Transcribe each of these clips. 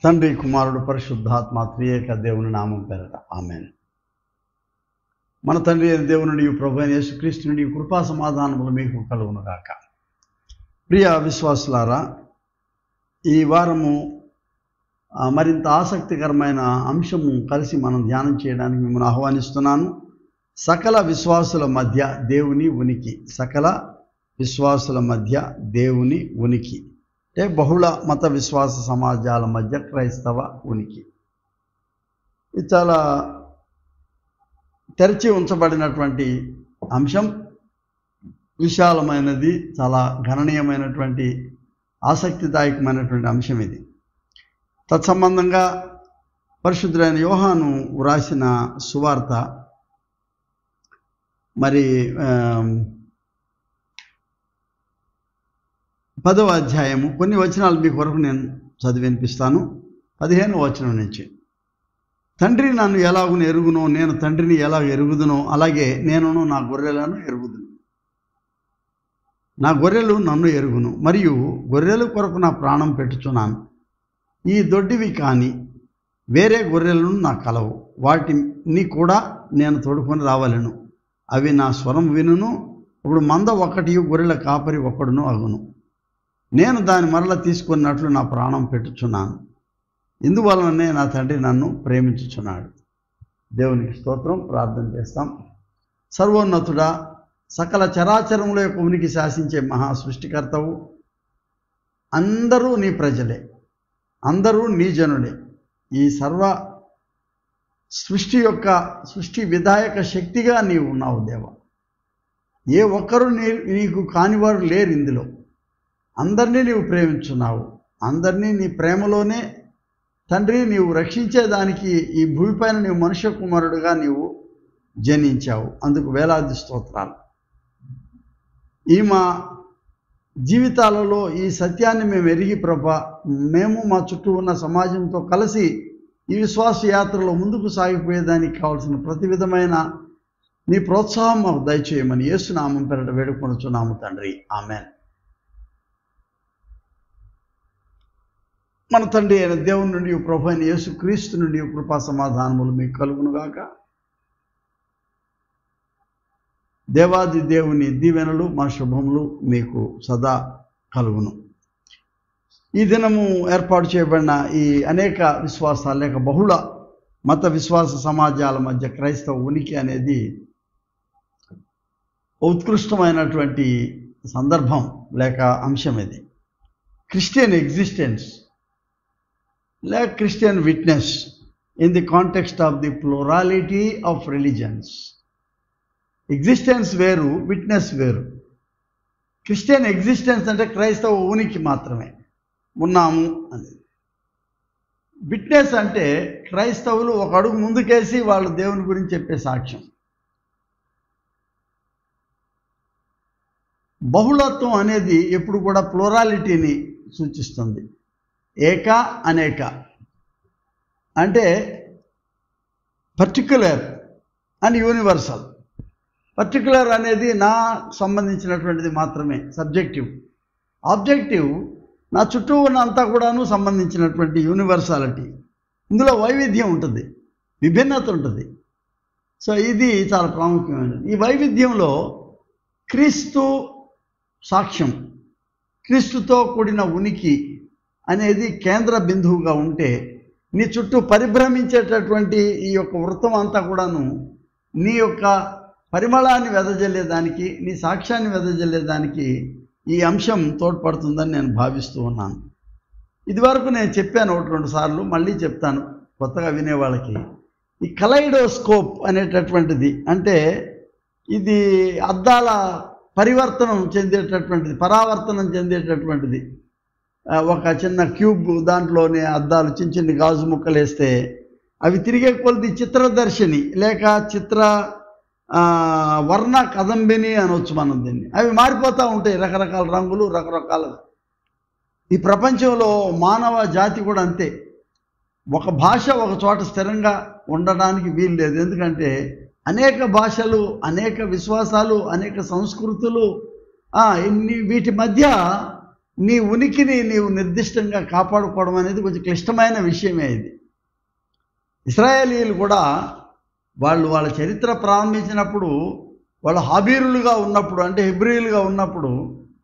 తండ్రి కుమారుడు పరిశుద్ధాత్మ త్రియేక దేవుని నామం పేరట ఆమేన్. మన తండ్రి అయిన దేవుని ప్రభు అయిన యేసుక్రీస్తు నుండి కృపా సమాధానములు మీకు కలుగును గాక. ప్రియ విశ్వాసులారా, ఈ వారము మరింత ఆసక్తికరమైన అంశము కలిసి మనం ధ్యానం చేయడానికి మిమ్మల్ని ఆహ్వానిస్తున్నాను. సకల విశ్వాసుల మధ్య దేవుని ఉనికి. సకల విశ్వాసుల మధ్య దేవుని ఉనికి అంటే బహుళ మత విశ్వాస సమాజాల మధ్య క్రైస్తవ ఉనికి. ఇది చాలా తెరచి ఉంచబడినటువంటి అంశం. విశాలమైనది, చాలా గణనీయమైనటువంటి ఆసక్తిదాయకమైనటువంటి అంశం ఇది. తత్సంబంధంగా పరిశుద్ధుడైన యోహాను వ్రాసిన సువార్త మరి 10వ అధ్యాయము కొన్ని వచనాలు మీ కొరకు నేను చదివి వినిపిస్తాను. 15వ వచనం నుంచి, తండ్రి నన్ను ఎలాగును ఎరుగునో, నేను తండ్రిని ఎలా ఎరుగుదునో, అలాగే నేనును నా గొర్రెలను ఎరుగుదును. నా గొర్రెలు నన్ను ఎరుగును, మరియు గొర్రెల కొరకు నా ప్రాణం పెట్టుచున్నాను. ఈ దొడ్డివి కానీ వేరే గొర్రెలను నాకు కలవు, వాటిని కూడా నేను తోడుకొని రావలను. అవి నా స్వరం వినును. ఇప్పుడు మంద ఒకటి, గొర్రెల కాపరి ఒకడును అగును. నేను దాని మరల తీసుకున్నట్లు నా ప్రాణం పెట్టుచున్నాను. ఇందువలననే నా తండ్రి నన్ను ప్రేమించుచున్నాడు. దేవునికి స్తోత్రం. ప్రార్థన చేస్తాం. సర్వోన్నతుడా, సకల చరాచరముల యొక్క ఉనికి శాసించే మహా సృష్టికర్తవు, అందరూ నీ ప్రజలే, అందరూ నీ జనులే. ఈ సర్వ సృష్టి విధాయక శక్తిగా నీవు ఉన్నావు దేవా. ఏ ఒక్కరూ నీకు కానివారు లేరు. ఇందులో అందరినీ నీవు ప్రేమించున్నావు. అందరినీ నీ ప్రేమలోనే తండ్రి నీవు రక్షించేదానికి ఈ భూమిపైన నీవు మనుష్య కుమారుడుగా నీవు జనించావు. అందుకు వేలాది స్తోత్రాలు. ఈ మా జీవితాలలో ఈ సత్యాన్ని మేము ఎరిగి ప్రభా, మేము మా చుట్టూ ఉన్న సమాజంతో కలిసి ఈ విశ్వాస యాత్రలో ముందుకు సాగిపోయేదానికి కావాల్సిన ప్రతి విధమైన నీ ప్రోత్సాహం మాకు దయచేయమని యేసు నామం పేరట వేడుకొనుచున్నాము తండ్రి. ఆమేన్. మన తండ్రి అయిన దేవుని నుండి, ప్రభు అయిన యేసుక్రీస్తు నుండి కృపా సమాధానములు మీకు కలుగునుగాక. దేవాది దేవుని దీవెనలు, మా శుభములు మీకు సదా కలుగును. ఈ దినము ఏర్పాటు చేయబడిన ఈ అనేక విశ్వాసాలు లేక బహుళ మత విశ్వాస సమాజాల మధ్య క్రైస్తవ ఉనికి అనేది ఉత్కృష్టమైనటువంటి సందర్భం లేక అంశం. ఇది క్రిస్టియన్ ఎగ్జిస్టెన్స్ లేక Christian witness in the context of the plurality of religions. Existence వేరు, విట్నెస్ వేరు. క్రిస్టియన్ ఎగ్జిస్టెన్స్ అంటే క్రైస్తవ ఉనికి మాత్రమే ఉన్నాము అని. విట్నెస్ అంటే క్రైస్తవులు ఒక అడుగు ముందుకేసి వాళ్ళు దేవుని గురించి చెప్పే సాక్ష్యం. బహుళత్వం అనేది ఎప్పుడు కూడా ప్లూరాలిటీని సూచిస్తుంది. ఏక అనేక అంటే పర్టిక్యులర్ అండ్ యూనివర్సల్. పర్టిక్యులర్ అనేది నా సంబంధించినటువంటిది మాత్రమే, సబ్జెక్టివ్. ఆబ్జెక్టివ్ నా చుట్టూ ఉన్న అంతా కూడాను సంబంధించినటువంటి యూనివర్సాలిటీ. ఇందులో వైవిధ్యం ఉంటుంది, విభిన్నత ఉంటుంది. సో ఇది చాలా ప్రాముఖ్యమైనది. ఈ వైవిధ్యంలో క్రీస్తు సాక్ష్యం, క్రీస్తుతో కూడిన ఉనికి అనేది కేంద్ర బిందువుగా ఉంటే, నీ చుట్టూ పరిభ్రమించేటటువంటి ఈ యొక్క వృత్తం అంతా కూడాను నీ యొక్క పరిమళాన్ని వెదజల్లేదానికి, నీ సాక్ష్యాన్ని వెదజల్లేదానికి ఈ అంశం తోడ్పడుతుందని నేను భావిస్తూ ఉన్నాను. ఇదివరకు నేను చెప్పాను 1-2 సార్లు, మళ్ళీ చెప్తాను కొత్తగా వినేవాళ్ళకి. ఈ కలైడోస్కోప్ అనేటటువంటిది అంటే ఇది అద్దాల పరావర్తనం చెందేటటువంటిది. ఒక చిన్న క్యూబ్, దాంట్లోనే అద్దాలు చిన్న చిన్న గాజు ముక్కలు వేస్తే అవి తిరిగే కొలది చిత్రదర్శిని లేక చిత్ర వర్ణ కదంబిని అనవచ్చు మనం దీన్ని. అవి మారిపోతూ ఉంటాయి, రకరకాల రంగులు, రకరకాల. ఈ ప్రపంచంలో మానవ జాతి కూడా అంతే. ఒక భాష ఒక చోట స్థిరంగా ఉండడానికి వీలు లేదు. ఎందుకంటే అనేక భాషలు, అనేక విశ్వాసాలు, అనేక సంస్కృతులు, వీటి మధ్య నీ ఉనికిని నీవు నిర్దిష్టంగా కాపాడుకోవడం అనేది కొంచెం క్లిష్టమైన విషయమే ఇది. ఇశ్రాయేలీయులు కూడా వాళ్ళ చరిత్ర ప్రారంభించినప్పుడు, వాళ్ళ హాబీరులుగా ఉన్నప్పుడు, అంటే హెబ్రీయులుగా ఉన్నప్పుడు,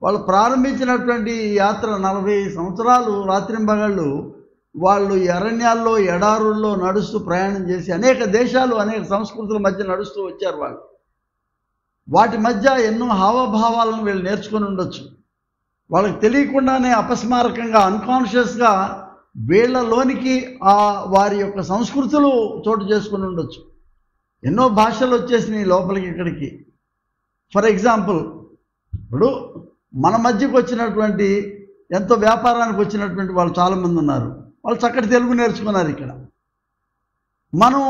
వాళ్ళు ప్రారంభించినటువంటి యాత్ర 40 సంవత్సరాలు రాత్రింబగళ్ళు వాళ్ళు అరణ్యాల్లో ఎడారుల్లో నడుస్తూ ప్రయాణం చేసి అనేక దేశాలు అనేక సంస్కృతుల మధ్య నడుస్తూ వచ్చారు. వాటి మధ్య ఎన్నో హావభావాలను వీళ్ళు నేర్చుకొని ఉండొచ్చు. వాళ్ళకి తెలియకుండానే అపస్మారకంగా అన్కాన్షియస్గా వీళ్ళలోనికి వారి యొక్క సంస్కృతులు చోటు చేసుకుని ఉండొచ్చు. ఎన్నో భాషలు వచ్చేసినాయి లోపలికి ఇక్కడికి. ఫర్ ఎగ్జాంపుల్, ఇప్పుడు మన మధ్యకు వచ్చినటువంటి ఎంతో వ్యాపారానికి వచ్చినటువంటి వాళ్ళు చాలామంది ఉన్నారు. వాళ్ళు చక్కటి తెలుగు నేర్చుకున్నారు. ఇక్కడ మనం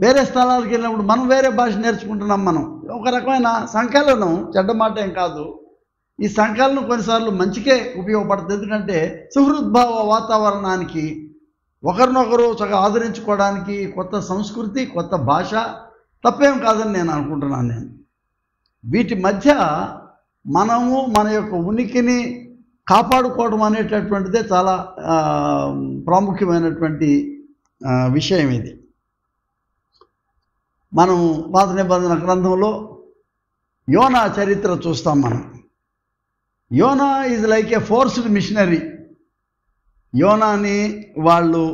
వేరే స్థలాలకు వెళ్ళినప్పుడు మనం వేరే భాష నేర్చుకుంటున్నాం. మనం ఒక రకమైన సంకలనం, చెడ్డ మాట ఏం కాదు. ఈ సంకలనం కొన్నిసార్లు మంచికే ఉపయోగపడుతుంది. ఎందుకంటే సుహృద్భావ వాతావరణానికి, ఒకరినొకరు చక్కగా ఆదరించుకోవడానికి, కొత్త సంస్కృతి, కొత్త భాష తప్పేం కాదని నేను అనుకుంటున్నాను. వీటి మధ్య మనము మన యొక్క ఉనికిని కాపాడుకోవడం అనేటటువంటిదే చాలా ప్రాముఖ్యమైనటువంటి విషయం ఇది. మనం పాత నిబంధన గ్రంథంలో యోనా చరిత్ర చూస్తాం. మనం యోనా is like a forced missionary. యోనాని వాళ్ళు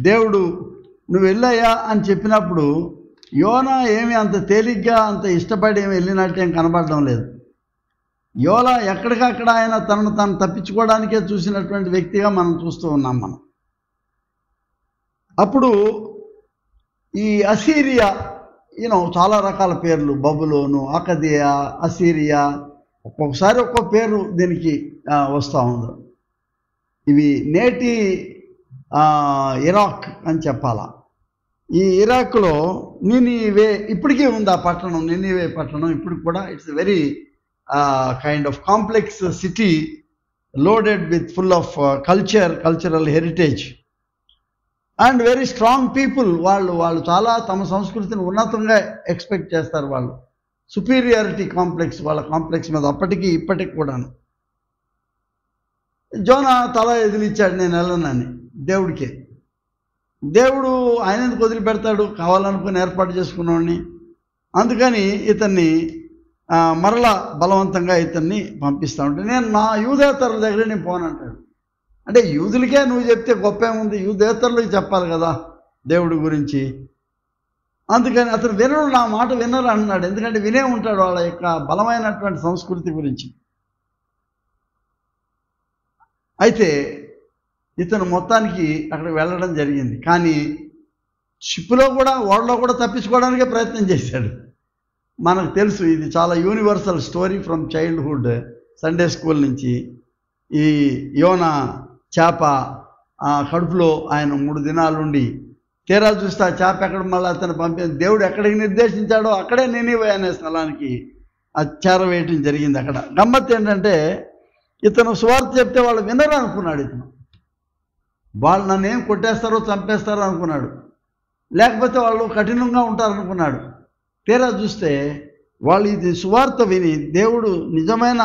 దేవుడు నువ్వు వెళ్ళాయా అని చెప్పినప్పుడు యోనా ఏమి అంత తేలిగ్గా అంత ఇష్టపడి ఏమి వెళ్ళినట్టేం కనబడడం లేదు. యోనా ఎక్కడికక్కడ ఆయన తనను తాను తప్పించుకోవడానికే చూసినటువంటి వ్యక్తిగా మనం చూస్తూ ఉన్నాం. మనం అప్పుడు ఈ అసీరియా, చాలా రకాల పేర్లు, బబులోను, అకదియా, అసీరియా, ఒక్కొక్కసారి ఒక్కో పేరు దీనికి వస్తూ ఉంది. ఇవి నేటి ఇరాక్ అని చెప్పాలా. ఈ ఇరాక్లో నినివే ఇప్పటికీ ఉంది. ఆ పట్టణం, నినివే పట్టణం ఇప్పటికి కూడా it's very kind of complex city, loaded with full of cultural heritage and very strong people. వాళ్ళు చాలా తమ సంస్కృతిని ఉన్నతంగా ఎక్స్పెక్ట్ చేస్తారు. వాళ్ళు సుపీరియారిటీ కాంప్లెక్స్, వాళ్ళ కాంప్లెక్స్ మీద అప్పటికి ఇప్పటికి కూడాను. జోనా తల ఎదిలిచ్చాడు, నేను వెళ్ళనని దేవుడికి. దేవుడు ఆయన ఎందుకు వదిలిపెడతాడు, కావాలనుకుని ఏర్పాటు చేసుకున్నవాడిని. అందుకని ఇతన్ని మరలా బలవంతంగా ఇతన్ని పంపిస్తూ ఉంటే, నేను నా యూదేతరుల దగ్గర నేను పోనంటాడు. అంటే యూదులకే నువ్వు చెప్తే గొప్ప ఏముంది, యూదేతరులకు చెప్పాలి కదా దేవుడి గురించి. అందుకని అతను వినరు, నా మాట వినరు అన్నాడు. ఎందుకంటే వినే ఉంటాడు వాళ్ళ యొక్క బలమైనటువంటి సంస్కృతి గురించి. అయితే ఇతను మొత్తానికి అక్కడికి వెళ్ళడం జరిగింది. కానీ షిప్లో కూడా, ఓడలో కూడా తప్పించుకోవడానికే ప్రయత్నం చేశాడు. మనకు తెలుసు, ఇది చాలా universal story from childhood, Sunday school నుంచి. ఈ యోనా చేప కడుపులో ఆయన 3 దినాలుండి తీరా చూస్తే ఆ చేప ఎక్కడ మళ్ళీ అతను దేవుడు ఎక్కడికి నిర్దేశించాడో అక్కడే నినివే అనే స్థలానికి చేరవేయటం జరిగింది. అక్కడ గమ్మత్తు ఏంటంటే, ఇతను సువార్త చెప్తే వాళ్ళు వినరు అనుకున్నాడు. ఇతను వాళ్ళు నన్ను ఏం కొట్టేస్తారో చంపేస్తారో అనుకున్నాడు, లేకపోతే వాళ్ళు కఠినంగా ఉంటారనుకున్నాడు. తీరా చూస్తే వాళ్ళు ఇది సువార్త విని, దేవుడు నిజమైన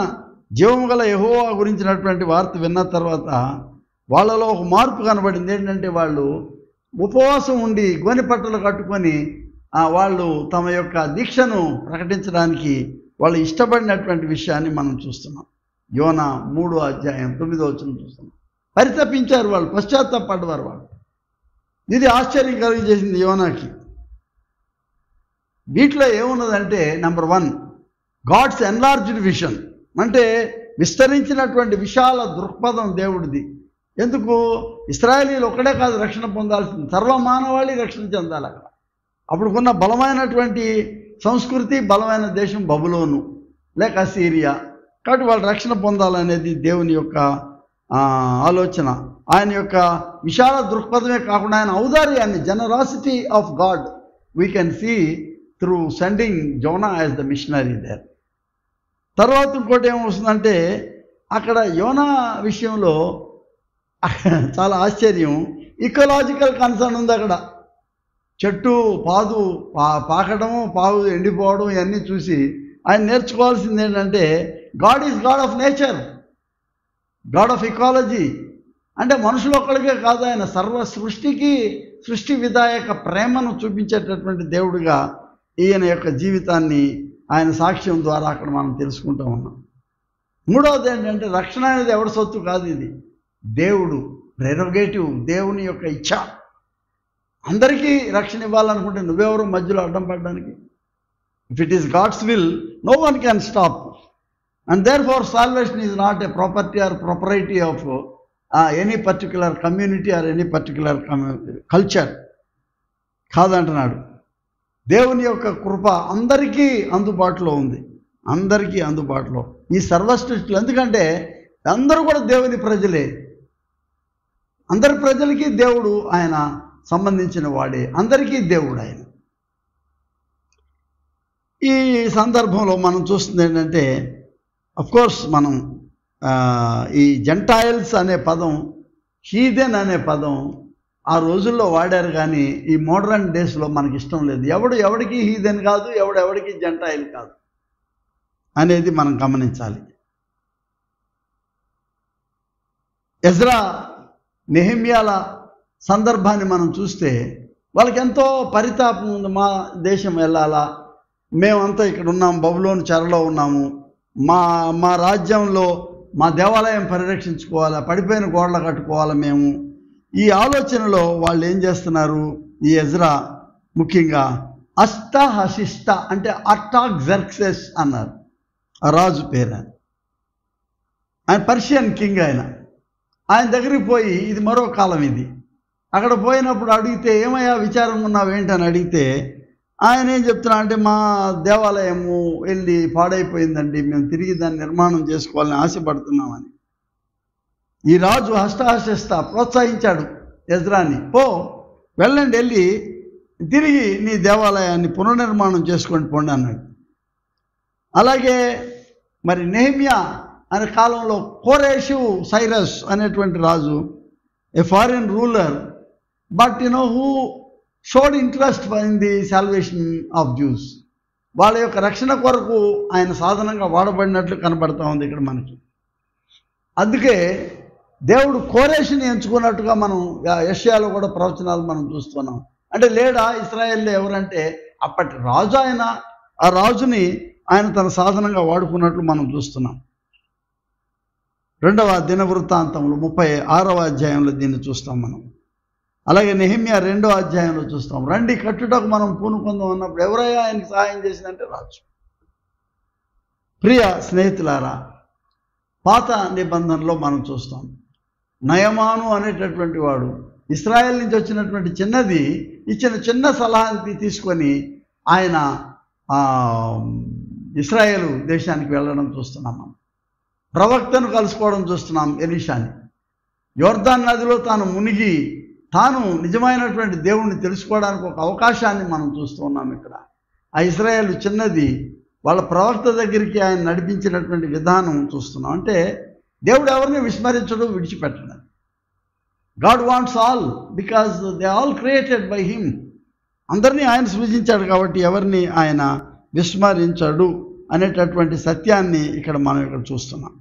జీవము గల యెహోవా గురించినటువంటి వార్త విన్న తర్వాత వాళ్ళలో ఒక మార్పు కనబడింది. ఏంటంటే వాళ్ళు ఉపవాసం ఉండి గోనె పట్టలు కట్టుకొని వాళ్ళు తమ యొక్క దీక్షను ప్రకటించడానికి వాళ్ళు ఇష్టపడినటువంటి విషయాన్ని మనం చూస్తున్నాం. యోనా 3:9 చూస్తున్నాం. పరితపించారు వాళ్ళు, పశ్చాత్తాపడ్డవారు వాళ్ళు. ఇది ఆశ్చర్యం కలిగజేసింది యోనాకి. వీటిలో ఏమున్నదంటే, నెంబర్ 1, గాడ్స్ ఎన్లార్జ్డ్ విషన్, అంటే విస్తరించినటువంటి విశాల దృక్పథం దేవుడిది. ఎందుకు ఇశ్రాయేలీయులు ఒక్కడే కాదు రక్షణ పొందాల్సింది, సర్వమానవాళి రక్షణ చెందాలి. అక్కడ అప్పుడుకున్న బలమైనటువంటి సంస్కృతి, బలమైన దేశం బబులోను లేక అసీరియా. కాబట్టి వాళ్ళు రక్షణ పొందాలనేది దేవుని యొక్క ఆలోచన. ఆయన యొక్క విశాల దృక్పథమే కాకుండా ఆయన ఔదార్యాన్ని, generosity of God we can see through sending Jonah as the missionary there. తర్వాత ఇంకోటి ఏమొస్తుందంటే, అక్కడ యోనా విషయంలో చాలా ఆశ్చర్యం, ఇకలాజికల్ కన్సర్న్ ఉంది. అక్కడ చెట్టు పాదు పాకడము, పావు ఎండిపోవడం ఇవన్నీ చూసి ఆయన నేర్చుకోవాల్సింది ఏంటంటే, God is God of nature, God of ecology. అంటే మనుషులు ఒక్కడికే కాదు, ఆయన సర్వ సృష్టికి సృష్టి విధాయక ప్రేమను చూపించేటటువంటి దేవుడిగా ఈయన యొక్క జీవితాన్ని ఆయన సాక్ష్యం ద్వారా అక్కడ మనం తెలుసుకుంటూ ఉన్నాం. మూడవది ఏంటంటే రక్షణ అనేది ఎవరి సొత్తు కాదు, ఇది దేవుడు ప్రెరోగేటివ్, దేవుని యొక్క ఇచ్ఛ. అందరికీ రక్షణ ఇవ్వాలనుకుంటే నువ్వెవరు మధ్యలో అడ్డం పడడానికి? If it is God's will, no one can stop. And therefore salvation is not a property or propriety of any particular community or any particular culture కాదంటున్నాడు. దేవుని యొక్క కృప అందరికీ అందుబాటులో ఉంది, అందరికీ అందుబాటులో ఈ సర్వసృష్టిలో. ఎందుకంటే అందరూ కూడా దేవుని ప్రజలే, అందరి ప్రజలకి దేవుడు ఆయన సంబంధించిన వాడే, అందరికీ దేవుడు ఆయన. ఈ సందర్భంలో మనం చూస్తుంది ఏంటంటే, అఫ్కోర్స్ మనం ఈ జెంటైల్స్ అనే పదం, హీదెన్ అనే పదం ఆ రోజుల్లో వాడారు, కానీ ఈ మోడర్న్ డేస్లో మనకి ఇష్టం లేదు. ఎవడికి హీదెన్ కాదు, ఎవడికి జెంటైల్ కాదు అనేది మనం గమనించాలి. ఎజ్రా నెహెమ్యాల సందర్భాన్ని మనం చూస్తే వాళ్ళకి ఎంతో పరితాపం ఉంది. మా దేశం వెళ్ళాలా, మేమంతా ఇక్కడ ఉన్నాము, బబులోను చెరలో ఉన్నాము, మా రాజ్యంలో మా దేవాలయం పరిరక్షించుకోవాలా, పడిపోయిన గోడలు కట్టుకోవాలా మేము. ఈ ఆలోచనలో వాళ్ళు ఏం చేస్తున్నారు, ఈ ఎజ్రా ముఖ్యంగా అష్టహశిష్ట అంటే అర్టాగ్జర్క్సెస్ అన్నారు, ఆ రాజు పేరు. ఆయన పర్షియన్ కింగ్. ఆయన దగ్గరికి పోయి, ఇది మరో కాలం ఇది, అక్కడ పోయినప్పుడు అడిగితే ఏమయ్యా విచారం ఉన్నావేంటని అడిగితే ఆయన ఏం చెప్తున్నా అంటే, మా దేవాలయము వెళ్ళి పాడైపోయిందండి, మేము తిరిగి దాన్ని నిర్మాణం చేసుకోవాలని ఆశపడుతున్నామని. ఈ రాజు హస్తహస్త ప్రోత్సహించాడు ఎజ్రాని, వెళ్ళండి, వెళ్ళి తిరిగి నీ దేవాలయాన్ని పునర్నిర్మాణం చేసుకొని పోండి అన్నాడు. అలాగే మరి నెహెమ్యా అనే కాలంలో కోరేషు సైరస్ అనేటువంటి రాజు, a foreign ruler, but who showed interest in the salvation of Jews. వాళ్ళ యొక్క రక్షణ కొరకు ఆయన సాధనంగా వాడబడినట్లు కనబడతా ఉంది ఇక్కడ మనకి. అందుకే దేవుడు కోరేషుని ఎంచుకున్నట్టుగా మనం యెషయాలో కూడా ప్రవచనాలు మనం చూస్తున్నాం. అంటే లేడా ఇశ్రాయేల్లో ఎవరంటే అప్పటి రాజు ఆయన, ఆ రాజుని ఆయన తన సాధనంగా వాడుకున్నట్లు మనం చూస్తున్నాం. 2వ దినవృత్తాంతంలో 36వ అధ్యాయంలో దీన్ని చూస్తాం మనం. అలాగే నెహెమ్యా 2వ అధ్యాయంలో చూస్తాం. రండి కట్టుటకు మనం పూనుకుందాం అన్నప్పుడు ఎవరైనా ఆయనకి సహాయం చేసిందంటే రాజు. ప్రియ స్నేహితులారా, పాత నిబంధనలో మనం చూస్తాం, నయమాను అనేటటువంటి వాడు ఇశ్రాయేల్ నుంచి వచ్చినటువంటి చిన్నది ఇచ్చిన చిన్న సలహాన్ని తీసుకొని ఆయన ఇశ్రాయేలు దేశానికి వెళ్ళడం చూస్తున్నాం. మనం ప్రవక్తను కలుసుకోవడం చూస్తున్నాం, ఎలీషాని. యోర్దాన్ నదిలో తాను మునిగి తాను నిజమైనటువంటి దేవుణ్ణి తెలుసుకోవడానికి ఒక అవకాశాన్ని మనం చూస్తూ ఉన్నాం ఇక్కడ. ఆ ఇశ్రాయేలు చిన్నది వాళ్ళ ప్రవక్త దగ్గరికి ఆయన నడిపించినటువంటి విధానం చూస్తున్నాం. అంటే దేవుడు ఎవరిని విస్మరించడం, విడిచిపెట్టడం. God wants all, because they all created by him. అందరినీ ఆయన సృజించాడు కాబట్టి ఎవరిని ఆయన విస్మరించడు అనేటటువంటి సత్యాన్ని ఇక్కడ మనం ఇక్కడ చూస్తున్నాం.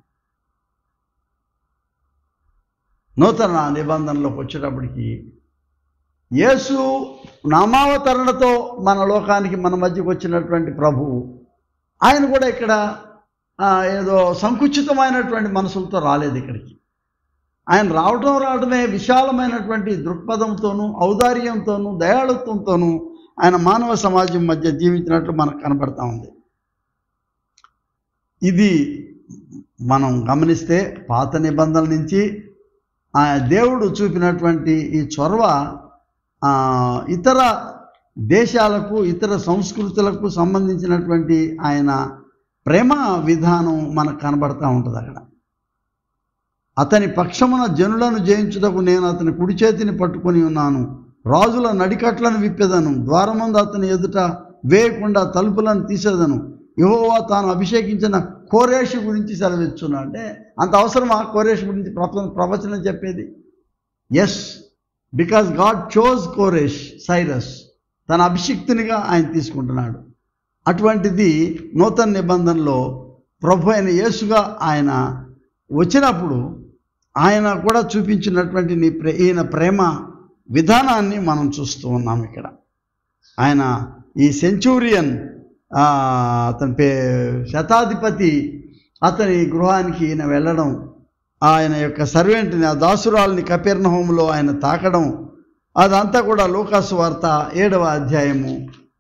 నూతన నిబంధనలోకి వచ్చేటప్పటికి యేసు నామావతరణతో మన లోకానికి, మన మధ్యకు వచ్చినటువంటి ప్రభువు, ఆయన కూడా ఇక్కడ ఏదో సంకుచితమైనటువంటి మనసులతో రాలేదు ఇక్కడికి. ఆయన రావడమే విశాలమైనటువంటి దృక్పథంతోనూ, ఔదార్యంతోనూ, దయాళుత్వంతోనూ ఆయన మానవ సమాజం మధ్య జీవించినట్లు మనకు కనబడతా ఉంది. ఇది మనం గమనిస్తే పాత నిబంధనల నుంచి దేవుడు చూపినటువంటి ఈ చొరవ ఇతర దేశాలకు, ఇతర సంస్కృతులకు సంబంధించినటువంటి ఆయన ప్రేమ విధానం మనకు కనబడతా ఉంటుంది అక్కడ. అతని పక్షమున జనులను జయించుటకు నేను అతని కుడి చేతిని పట్టుకొని ఉన్నాను, రాజుల నడికట్లను విప్పెదను, ద్వారమందు అతని ఎదుట వేయకుండా తలుపులను తీసేదను, యెహోవా తాను అభిషేకించిన కోరేషు గురించి సెలవిచ్చున్నా. అంటే అంత అవసరమా కోరేషు గురించి ప్రవచనం చెప్పేది? ఎస్, బికాజ్ గాడ్ చోజ్ కోరేష్ సైరస్, తన అభిషిక్తునిగా ఆయన తీసుకుంటున్నాడు. అటువంటిది నూతన నిబంధనలో ప్రభు అయిన యేసుగా ఆయన వచ్చినప్పుడు ఆయన కూడా చూపించినటువంటి ఈయన ప్రేమ విధానాన్ని మనం చూస్తూ ఉన్నాం. ఇక్కడ ఆయన ఈ సెంచూరియన్ అతని శతాధిపతి అతని గృహానికి ఈయన వెళ్ళడం, ఆయన యొక్క సర్వెంట్ని ఆ దాసురాల్ని కపెర్నహూములో ఆయన తాకడం, అదంతా కూడా లూకాసు వార్త 7వ అధ్యాయము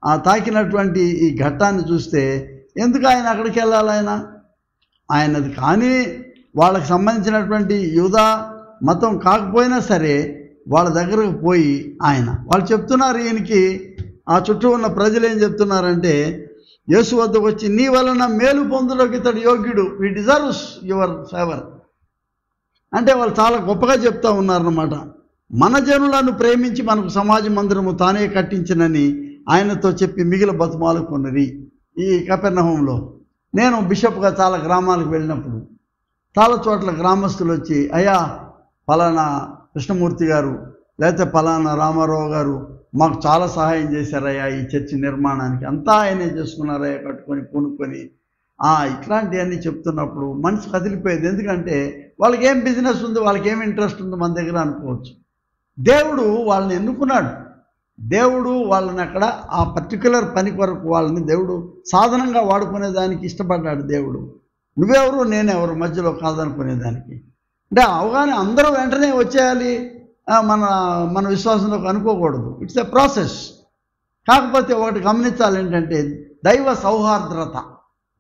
ఆ తాకినటువంటి ఈ ఘట్టాన్ని చూస్తే ఎందుకు ఆయన అక్కడికి వెళ్ళాలి? ఆయనది కానీ వాళ్ళకి సంబంధించినటువంటి యూదా మతం కాకపోయినా సరే వాళ్ళ దగ్గరకు పోయి వాళ్ళు చెప్తున్నారు, ఈయనకి ఆ చుట్టూ ఉన్న ప్రజలు ఏం చెప్తున్నారంటే, యేసు వద్దకు వచ్చి నీ వలన మేలు పొందులోకి ఇతడు యోగ్యుడు, వి డిజర్వ్స్ యువర్ ఫేవర్ అంటే వాళ్ళు చాలా గొప్పగా చెప్తా ఉన్నారన్నమాట. మన జనులను ప్రేమించి మనకు సమాజ మందిరము తానే కట్టించినని ఆయనతో చెప్పి మిగిలిన బతుమాలుకున్నది. ఈ కపెర్నహూములో నేను బిషప్గా చాలా గ్రామాలకు వెళ్ళినప్పుడు చాలా చోట్ల గ్రామస్తులు వచ్చి, అయ్యా పలానా కృష్ణమూర్తి గారు లేకపోతే పలానా రామారావు గారు మాకు చాలా సహాయం చేశారయ్యా ఈ చర్చి నిర్మాణానికి, అంతా ఆయనే చేసుకున్నారయ్యా కట్టుకొని పూనుకొని ఇట్లాంటివన్నీ చెప్తున్నప్పుడు మనసు కదిలిపోయేది. ఎందుకంటే వాళ్ళకి ఏం బిజినెస్ ఉంది, వాళ్ళకి ఏం ఇంట్రెస్ట్ ఉంది మన దగ్గర అనుకోవచ్చు. దేవుడు వాళ్ళని ఎన్నుకున్నాడు. దేవుడు వాళ్ళని అక్కడ ఆ పర్టికులర్ పని కొరకు వాళ్ళని దేవుడు సాధనంగా వాడుకునేదానికి ఇష్టపడ్డాడు. దేవుడు నువ్వెవరు నేనెవరు మధ్యలో కాదనుకునేదానికి. అంటే అవగాహన అందరూ వెంటనే వచ్చేయాలి మన విశ్వాసంలోకి అనుకోకూడదు. It's a process. కాకపోతే ఒకటి గమనించాలి ఏంటంటే దైవ సౌహార్ద్రత,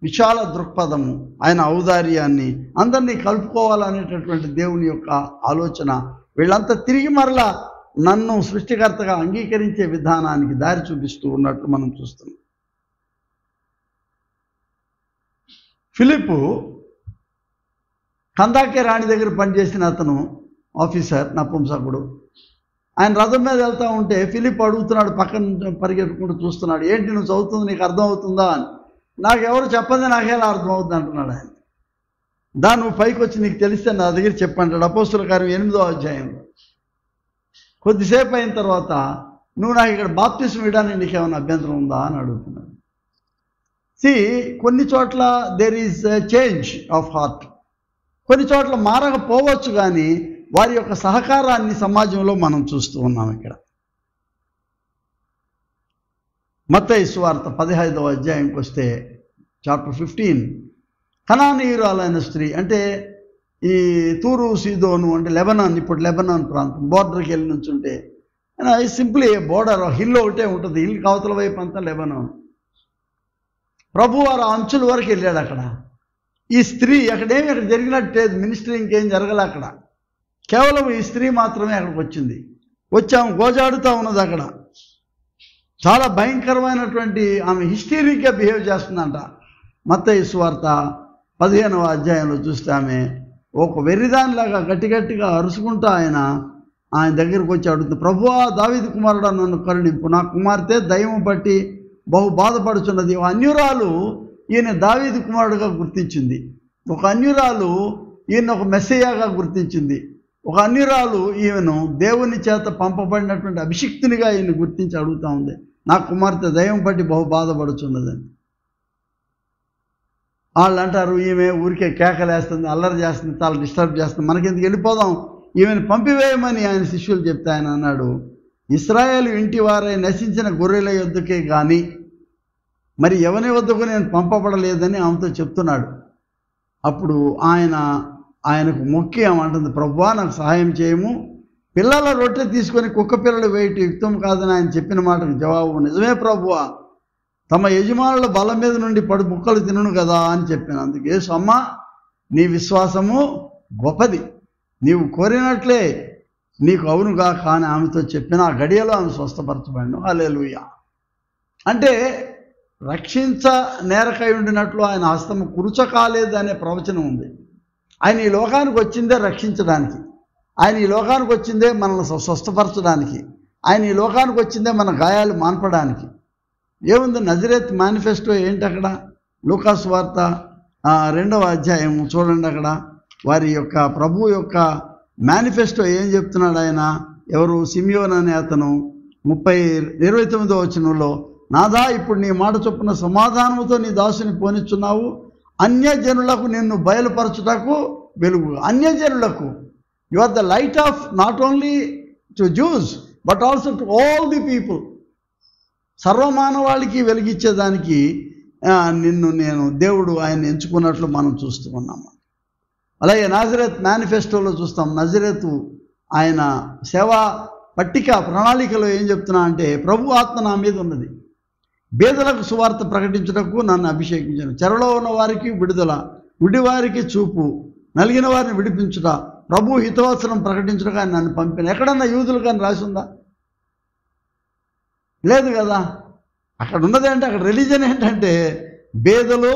విశాల దృక్పథము, ఆయన ఔదార్యాన్ని అందరినీ కలుపుకోవాలనేటటువంటి దేవుని యొక్క ఆలోచన, వీళ్ళంతా తిరిగి మరలా నన్ను సృష్టికర్తగా అంగీకరించే విధానానికి దారి చూపిస్తూ ఉన్నట్లు మనం చూస్తున్నాం. ఫిలిప్పు కందాకే రాణి దగ్గర పనిచేసిన అతను ఆఫీసర్ నపుంసకుడు. ఆయన రథం మీద వెళ్తూ ఉంటే ఫిలిప్ అడుగుతున్నాడు, పక్కన పరిగెట్టుకుంటూ చూస్తున్నాడు, ఏంటి నువ్వు చదువుతుంది నీకు అర్థం అవుతుందా అని. నాకెవరు చెప్పండి, నాకేలా అర్థమవుతుంది అంటున్నాడు ఆయన. నువ్వు పైకి వచ్చి నీకు తెలిస్తే నా దగ్గర చెప్పంటాడు. అపోస్తుల కార్యం 8వ అధ్యాయంలో. కొద్దిసేపు అయిన తర్వాత నువ్వు నాకు ఇక్కడ బాప్తిసం ఇవ్వడానికి నీకేమైనా అభ్యంతరం ఉందా అని అడుగుతున్నాడు. కొన్ని చోట్ల there is change of heart, కొన్ని చోట్ల మారకపోవచ్చు, కానీ వారి యొక్క సహకారాన్ని సమాజంలో మనం చూస్తూ ఉన్నాం. ఇక్కడ మత్తయి సువార్త 15వ అధ్యాయంకి వస్తే చాప్టర్ 15, కనానీయురాలైన స్త్రీ అంటే ఈ తూరు సీదోను అంటే లెబనాన్, ఇప్పుడు లెబనాన్ ప్రాంతం బోర్డర్కి వెళ్ళి నుంచుంటే సింప్లీ బోర్డర్ హిల్ ఒకటే ఉంటుంది, హిల్ అవతల వైపు అంతా లెబనాన్. ప్రభువారు అంచుల వరకు వెళ్ళాడు. అక్కడ ఈ స్త్రీ అక్కడ జరిగినట్టు లేదు, మినిస్ట్రీ ఇంకేం జరగలే అక్కడ. కేవలం ఈ స్త్రీ మాత్రమే అక్కడికి వచ్చింది. వచ్చాము గోజాడుతూ ఉన్నది. అక్కడ చాలా భయంకరమైనటువంటి ఆమె హిస్టీరిక్గా బిహేవ్ చేస్తుందంట. మత్తయి సువార్త 15వ అధ్యాయంలో చూస్తే ఆమె ఒక వెర్రిదానిలాగా గట్టిగా అరుచుకుంటూ ఆయన దగ్గరకు వచ్చి అడుగుతుంది, ప్రభువా దావీదు కుమారుడా నన్ను కరుణింపు, నా కుమార్తె దయ్యం పట్టి బహు బాధపడుచున్నది. ఒక అన్యురాలు ఈయన దావీదు కుమారుడుగా గుర్తించింది, ఒక అన్యురాలు ఈయన ఒక మెస్సయ్యగా గుర్తించింది, ఒక అన్యురాలు ఈమెను దేవుని చేత పంపబడినటువంటి అభిషిక్తునిగా ఈయన గుర్తించి అడుగుతూ ఉంది, నా కుమార్తె దయ్యం పట్టి బహు బాధపడుచున్నదని. వాళ్ళు అంటారు, ఈమె ఊరికే కేకలేస్తుంది, అల్లరి చేస్తుంది, చాలా డిస్టర్బ్ చేస్తుంది, మనకెందుకు వెళ్ళిపోదాం, ఈమెను పంపివేయమని ఆయన శిష్యులు చెప్తే ఆయన అన్నాడు, ఇశ్రాయేలు ఇంటి వారై నశించిన గొర్రెల యొద్దకే కానీ మరి ఎవరి వద్దకు నేను పంపబడలేదని ఆమెతో చెప్తున్నాడు. అప్పుడు ఆయనకు మొక్కి ఏమంటుంది, ప్రభువా నాకు సహాయం చేయము, పిల్లల రొట్టె తీసుకొని కుక్క పిల్లలు వేయటం యుక్తం కాదని ఆయన చెప్పిన మాటకు జవాబు, నిజమే ప్రభువా, తమ యజమానుల బలం మీద నుండి పడు ముక్కలు తినను కదా అని చెప్పాను. అందుకే యేసు, అమ్మ నీ విశ్వాసము గొప్పది, నీవు కోరినట్లే నీకు అవునుగా కానీ ఆమెతో చెప్పిన ఆ గడియలో ఆమె స్వస్థపరచబడిను. హల్లెలూయా. అంటే రక్షించ నేరకై ఉండినట్లు ఆయన హస్తము కురుచ కాలేదు అనే ప్రవచనం ఉంది. ఆయన ఈ లోకానికి వచ్చిందే రక్షించడానికి, ఆయన ఈ లోకానికి వచ్చిందే మనల్ని స్వస్థపరచడానికి, ఆయన ఈ లోకానికి వచ్చిందే మన గాయాలు మాన్పడానికి. ఏముంది నజరేత్ మేనిఫెస్టో ఏంటి అక్కడ? లూకాసు వార్త 2వ అధ్యాయం చూడండి. అక్కడ వారి యొక్క ప్రభు యొక్క మేనిఫెస్టో ఏం చెప్తున్నాడు ఆయన? ఎవరు? సిమియోన్ అనే అతను 29వ వచనంలో, నాదా ఇప్పుడు నీ మాట చొప్పున సమాధానంతో నీ దాసుని పోనిచ్చున్నావు, అన్యజనులకు నిన్ను బయలుపరచుటకు వెలుగు. అన్యజనులకు you are the light of not only to Jews but also to all the people. సర్వమానవాళికి వెలిగించేదానికి నిన్ను నేను దేవుడు ఆయన ఎంచుకున్నట్లు మనం చూస్తూ ఉన్నాము. అలాగే నజరేత్ మేనిఫెస్టోలో చూస్తాం. నజరేతు ఆయన సేవా పట్టిక ప్రణాళికలో ఏం చెప్తున్నా అంటే, ప్రభు ఆత్మ నా మీద ఉన్నది, బేదలకు సువార్త ప్రకటించుటకు నన్ను అభిషేకించాను, చెరలో ఉన్న వారికి విడుదల, గుడివారికి చూపు, నలిగిన వారిని విడిపించుట, ప్రభు హితవచనం ప్రకటించుటకు ఆయన నన్ను పంపిన. ఎక్కడన్నా యూదులు కానీ రాసి ఉందా? లేదు కదా. అక్కడ ఉన్నది అంటే అక్కడ రిలీజన్ ఏంటంటే బేదలు,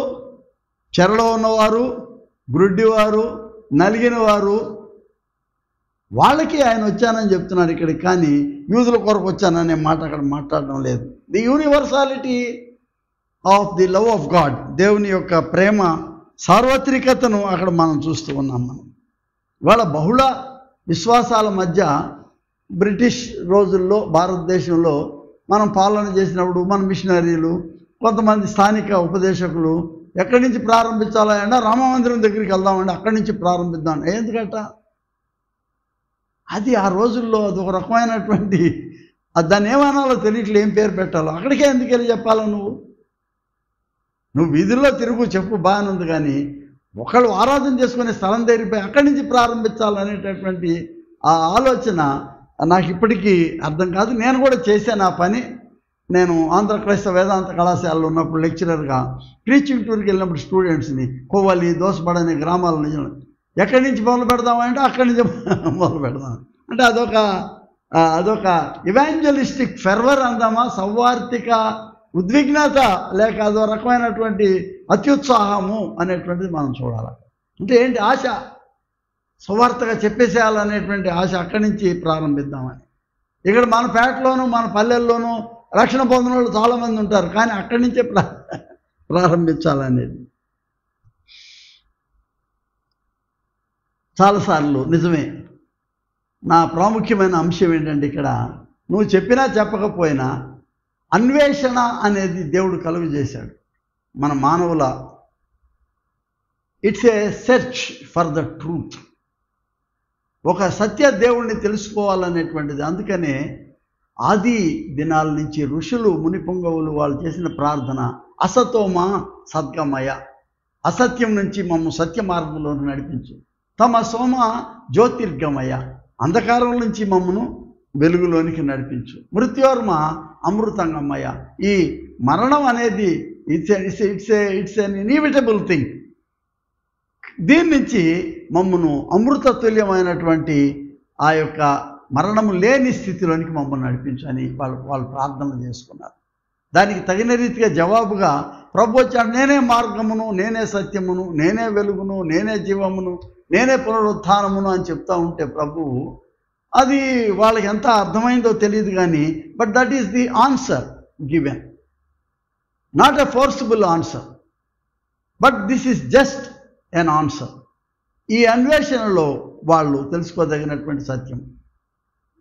చెరలో ఉన్నవారు, గ్రుడ్డివారు, నలిగిన వారు, వాళ్ళకి ఆయన వచ్చానని చెప్తున్నారు ఇక్కడికి. కానీ యూదుల కొరకు వచ్చాననే మాట అక్కడ మాట్లాడడం లేదు. The universality of the love of God, దేవుని యొక్క ప్రేమ సార్వత్రికతను అక్కడ మనం చూస్తూ ఉన్నాం. మనం ఇవాళ బహుళ విశ్వాసాల మధ్య బ్రిటిష్ రోజుల్లో భారతదేశంలో మనం పాలన చేసినప్పుడు మన మిషనరీలు, కొంతమంది స్థానిక ఉపదేశకులు ఎక్కడి నుంచి ప్రారంభించాలా అంటే రామమందిరం దగ్గరికి వెళ్దామండి, అక్కడి నుంచి ప్రారంభిద్దాం. ఎందుకట? అది ఆ రోజుల్లో అది ఒక రకమైనటువంటి దాన్ని ఏమనాలో తెలియట్లే, ఏం పేరు పెట్టాలో. అక్కడికే ఎందుకు వెళ్ళి చెప్పాలా? నువ్వు వీధుల్లో తిరుగు, చెప్పు, బాగానే ఉంది. కానీ ఒకళ్ళు ఆరాధన చేసుకునే స్థలం దగ్గరిపోయి అక్కడి నుంచి ప్రారంభించాలనేటటువంటి ఆ ఆలోచన నాకు ఇప్పటికీ అర్థం కాదు. నేను కూడా చేశాను ఆ పని. నేను ఆంధ్ర క్రైస్తవ వేదాంత కళాశాలలో ఉన్నప్పుడు లెక్చరర్గా ప్రీచింగ్ టూర్కి వెళ్ళినప్పుడు స్టూడెంట్స్ని కోవలి, దోసపడ అనే గ్రామాల నుంచి ఎక్కడి నుంచి మొదలు పెడదామంటే అక్కడి నుంచి మొదలు పెడదాం అంటే అదొక ఇవాంజలిస్టిక్ ఫెర్వర్ అందామా, సౌవార్తిక ఉద్విగ్నత, లేక అదో రకమైనటువంటి అత్యుత్సాహము అనేటువంటిది మనం చూడాలి. అంటే ఏంటి? ఆశ, సువార్తగా చెప్పేసేయాలనేటువంటి ఆశ. అక్కడి నుంచి ప్రారంభిద్దామని. ఇక్కడ మన పేటలోనూ మన పల్లెల్లోనూ రక్షణ పొందిన వాళ్ళు చాలామంది ఉంటారు, కానీ అక్కడి నుంచే ప్రారంభించాలనేది. చాలాసార్లు నిజమే. నా ప్రాముఖ్యమైన అంశం ఏంటంటే ఇక్కడ నువ్వు చెప్పినా చెప్పకపోయినా అన్వేషణ అనేది దేవుడు కలుగు చేశాడు మన మానవుల. It's a search for the truth. ఒక సత్య దేవుణ్ణి తెలుసుకోవాలనేటువంటిది. అందుకనే ఆది దినాల నుంచి ఋషులు, మునిపొంగవులు వాళ్ళు చేసిన ప్రార్థన అసతోమ సద్గమయ, అసత్యం నుంచి మమ్ము సత్య మార్గంలో నడిపించు, తమ సోమ జ్యోతిర్గమయ, అంధకారం నుంచి మమ్మను వెలుగులోనికి నడిపించు, మృత్యోర్మ అమృతంగమయ. ఈ మరణం అనేది ఇట్స్ ఎన్ ఇన్ఎవిటబుల్ థింగ్. దీని నుంచి మమ్మను అమృతతుల్యమైనటువంటి ఆ యొక్క మరణము లేని స్థితిలోనికి మమ్మల్ని నడిపించు అని వాళ్ళు ప్రార్థనలు చేసుకున్నారు. దానికి తగిన రీతిగా జవాబుగా ప్రభు వచ్చాడు, నేనే మార్గమును, నేనే సత్యమును, నేనే వెలుగును, నేనే జీవమును, నేనే పునరుత్థానమును అని చెప్తా ఉంటే ప్రభువు, అది వాళ్ళకి ఎంత అర్థమైందో తెలియదు కానీ, but that is the answer given. Not a forcible answer, but this is just an answer. ఈ అన్వేషణలో వాళ్ళు తెలుసుకోదగినటువంటి సత్యం.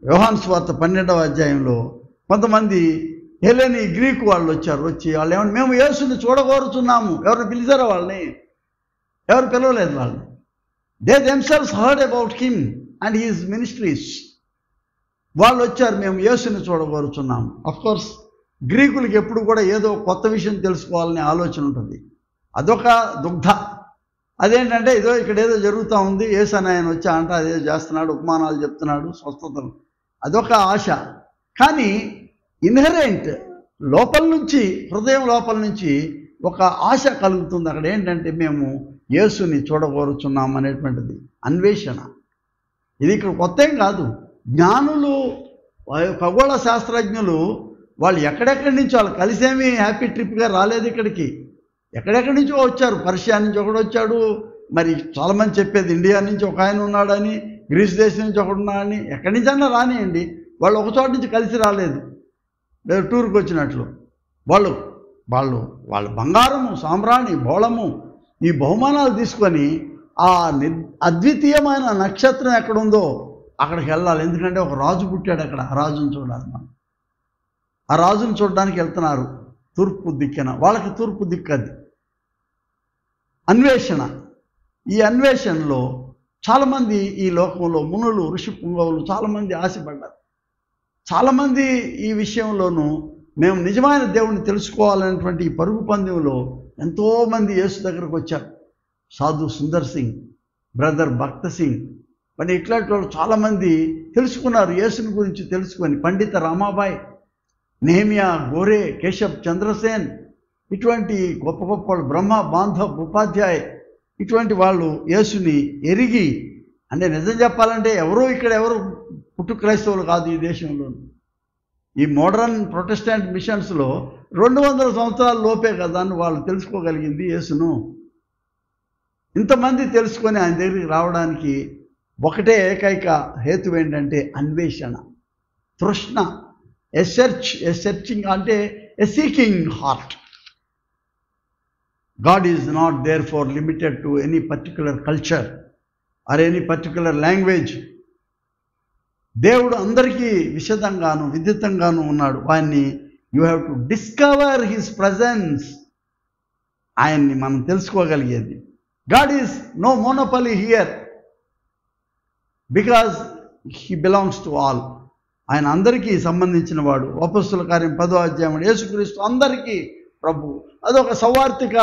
యోహాను సువార్త 12వ అధ్యాయంలో కొంతమంది హెలెనీ గ్రీకు వాళ్ళు వచ్చి వాళ్ళు ఏమన్నా, మేము యేసుని చూడగోరుచున్నాము. ఎవరిని పిలిచారో వాళ్ళని? ఎవరు పిలవలేదు వాళ్ళని. They themselves heard about him and his ministries. వాళ్ళు వచ్చారు, మేము యేసుని చూడగోరుచున్నాము. అఫ్కోర్స్ గ్రీకులకి ఎప్పుడు కూడా ఏదో కొత్త విషయం తెలుసుకోవాలనే ఆలోచన ఉంటుంది. అదొక దుగ్ధ. అదేంటంటే ఇదో ఇక్కడ ఏదో జరుగుతూ ఉంది, యేసు అని ఆయన వచ్చా అంట అదేదో చేస్తున్నాడు, ఉపమానాలు చెప్తున్నాడు, స్వస్థతలు, అదొక ఆశ. కానీ ఇన్హెరెంట్ లోపల నుంచి, హృదయం లోపల నుంచి ఒక ఆశ కలుగుతుంది. అక్కడ ఏంటంటే మేము యేసుని చూడగోరుచున్నాం అనేటువంటిది అన్వేషణ. ఇది ఇక్కడ కొత్త ఏం కాదు. జ్ఞానులు, ఖగోళ శాస్త్రజ్ఞులు వాళ్ళు ఎక్కడెక్కడి నుంచో, వాళ్ళు కలిసేమీ హ్యాపీ ట్రిప్గా రాలేదు ఇక్కడికి. ఎక్కడెక్కడి నుంచో వచ్చారు. పర్షియా నుంచి ఒకడు వచ్చాడు, మరి చాలామంది చెప్పేది ఇండియా నుంచి ఒక ఆయన ఉన్నాడని, గ్రీస్ దేశం నుంచి ఒకడు ఉన్నాడని. ఎక్కడి నుంచి అన్నా రానియండి, వాళ్ళు ఒక చోట నుంచి కలిసి రాలేదు, లేదు టూర్కి వచ్చినట్లు. వాళ్ళు బంగారము, సామ్రాణి, బోళము, ఈ బహుమానాలు తీసుకొని ఆ అద్వితీయమైన నక్షత్రం ఎక్కడుందో అక్కడికి వెళ్ళాలి. ఎందుకంటే ఒక రాజు పుట్టాడు అక్కడ, ఆ రాజును చూడాలి మనం. ఆ రాజును చూడడానికి వెళ్తున్నారు తూర్పు దిక్కున. వాళ్ళకి తూర్పు దిక్కు అది. అన్వేషణ. ఈ అన్వేషణలో చాలామంది ఈ లోకంలో మునులు, ఋషి పుంగవులు చాలామంది ఆశపడ్డారు. చాలామంది ఈ విషయంలోనూ మేము నిజమైన దేవుణ్ణి తెలుసుకోవాలనేటువంటి ఈ పరుగు పందెంలో ఎంతోమంది యేసు దగ్గరకు వచ్చారు. సాధు సుందర్ సింగ్, బ్రదర్ భక్త సింగ్, మరి ఇట్లాంటి వాళ్ళు చాలామంది తెలుసుకున్నారు, యేసుని గురించి తెలుసుకొని. పండిత రామాబాయ్, నెహమియా గోరే, కేశవ్ చంద్రసేన్, ఇటువంటి గొప్ప గొప్ప వాళ్ళు, బ్రహ్మ బాంధవ్ ఉపాధ్యాయ్, ఇటువంటి వాళ్ళు యేసుని ఎరిగి, అంటే నిజం చెప్పాలంటే ఎవరు పుట్టు క్రైస్తవులు కాదు ఈ దేశంలో. ఈ మోడర్న్ ప్రొటెస్టాంట్ మిషన్స్లో 200 సంవత్సరాల లోపే కదా అని వాళ్ళు తెలుసుకోగలిగింది యేసును. ఇంతమంది తెలుసుకొని ఆయన దగ్గరికి రావడానికి ఒకటే ఏకైక హేతు ఏంటంటే అన్వేషణ, తృష్ణ, సెర్చింగ్, అంటే a seeking heart. God is not therefore limited to any particular culture or any particular language. దేవుడు అందరికీ విశదంగాను విదితంగాను ఉన్నాడు. ఆయన్ని you have to discover his presence. ఆయన్ని మనం తెలుసుకోగలిగేది. God is no monopoly here because he belongs to all. ఆయన అందరికీ సంబంధించిన వాడు. అపోస్తలుల కార్యం 10వ అధ్యాయం యేసుక్రీస్తు అందరికీ ప్రభు. అదొక సౌవార్తిక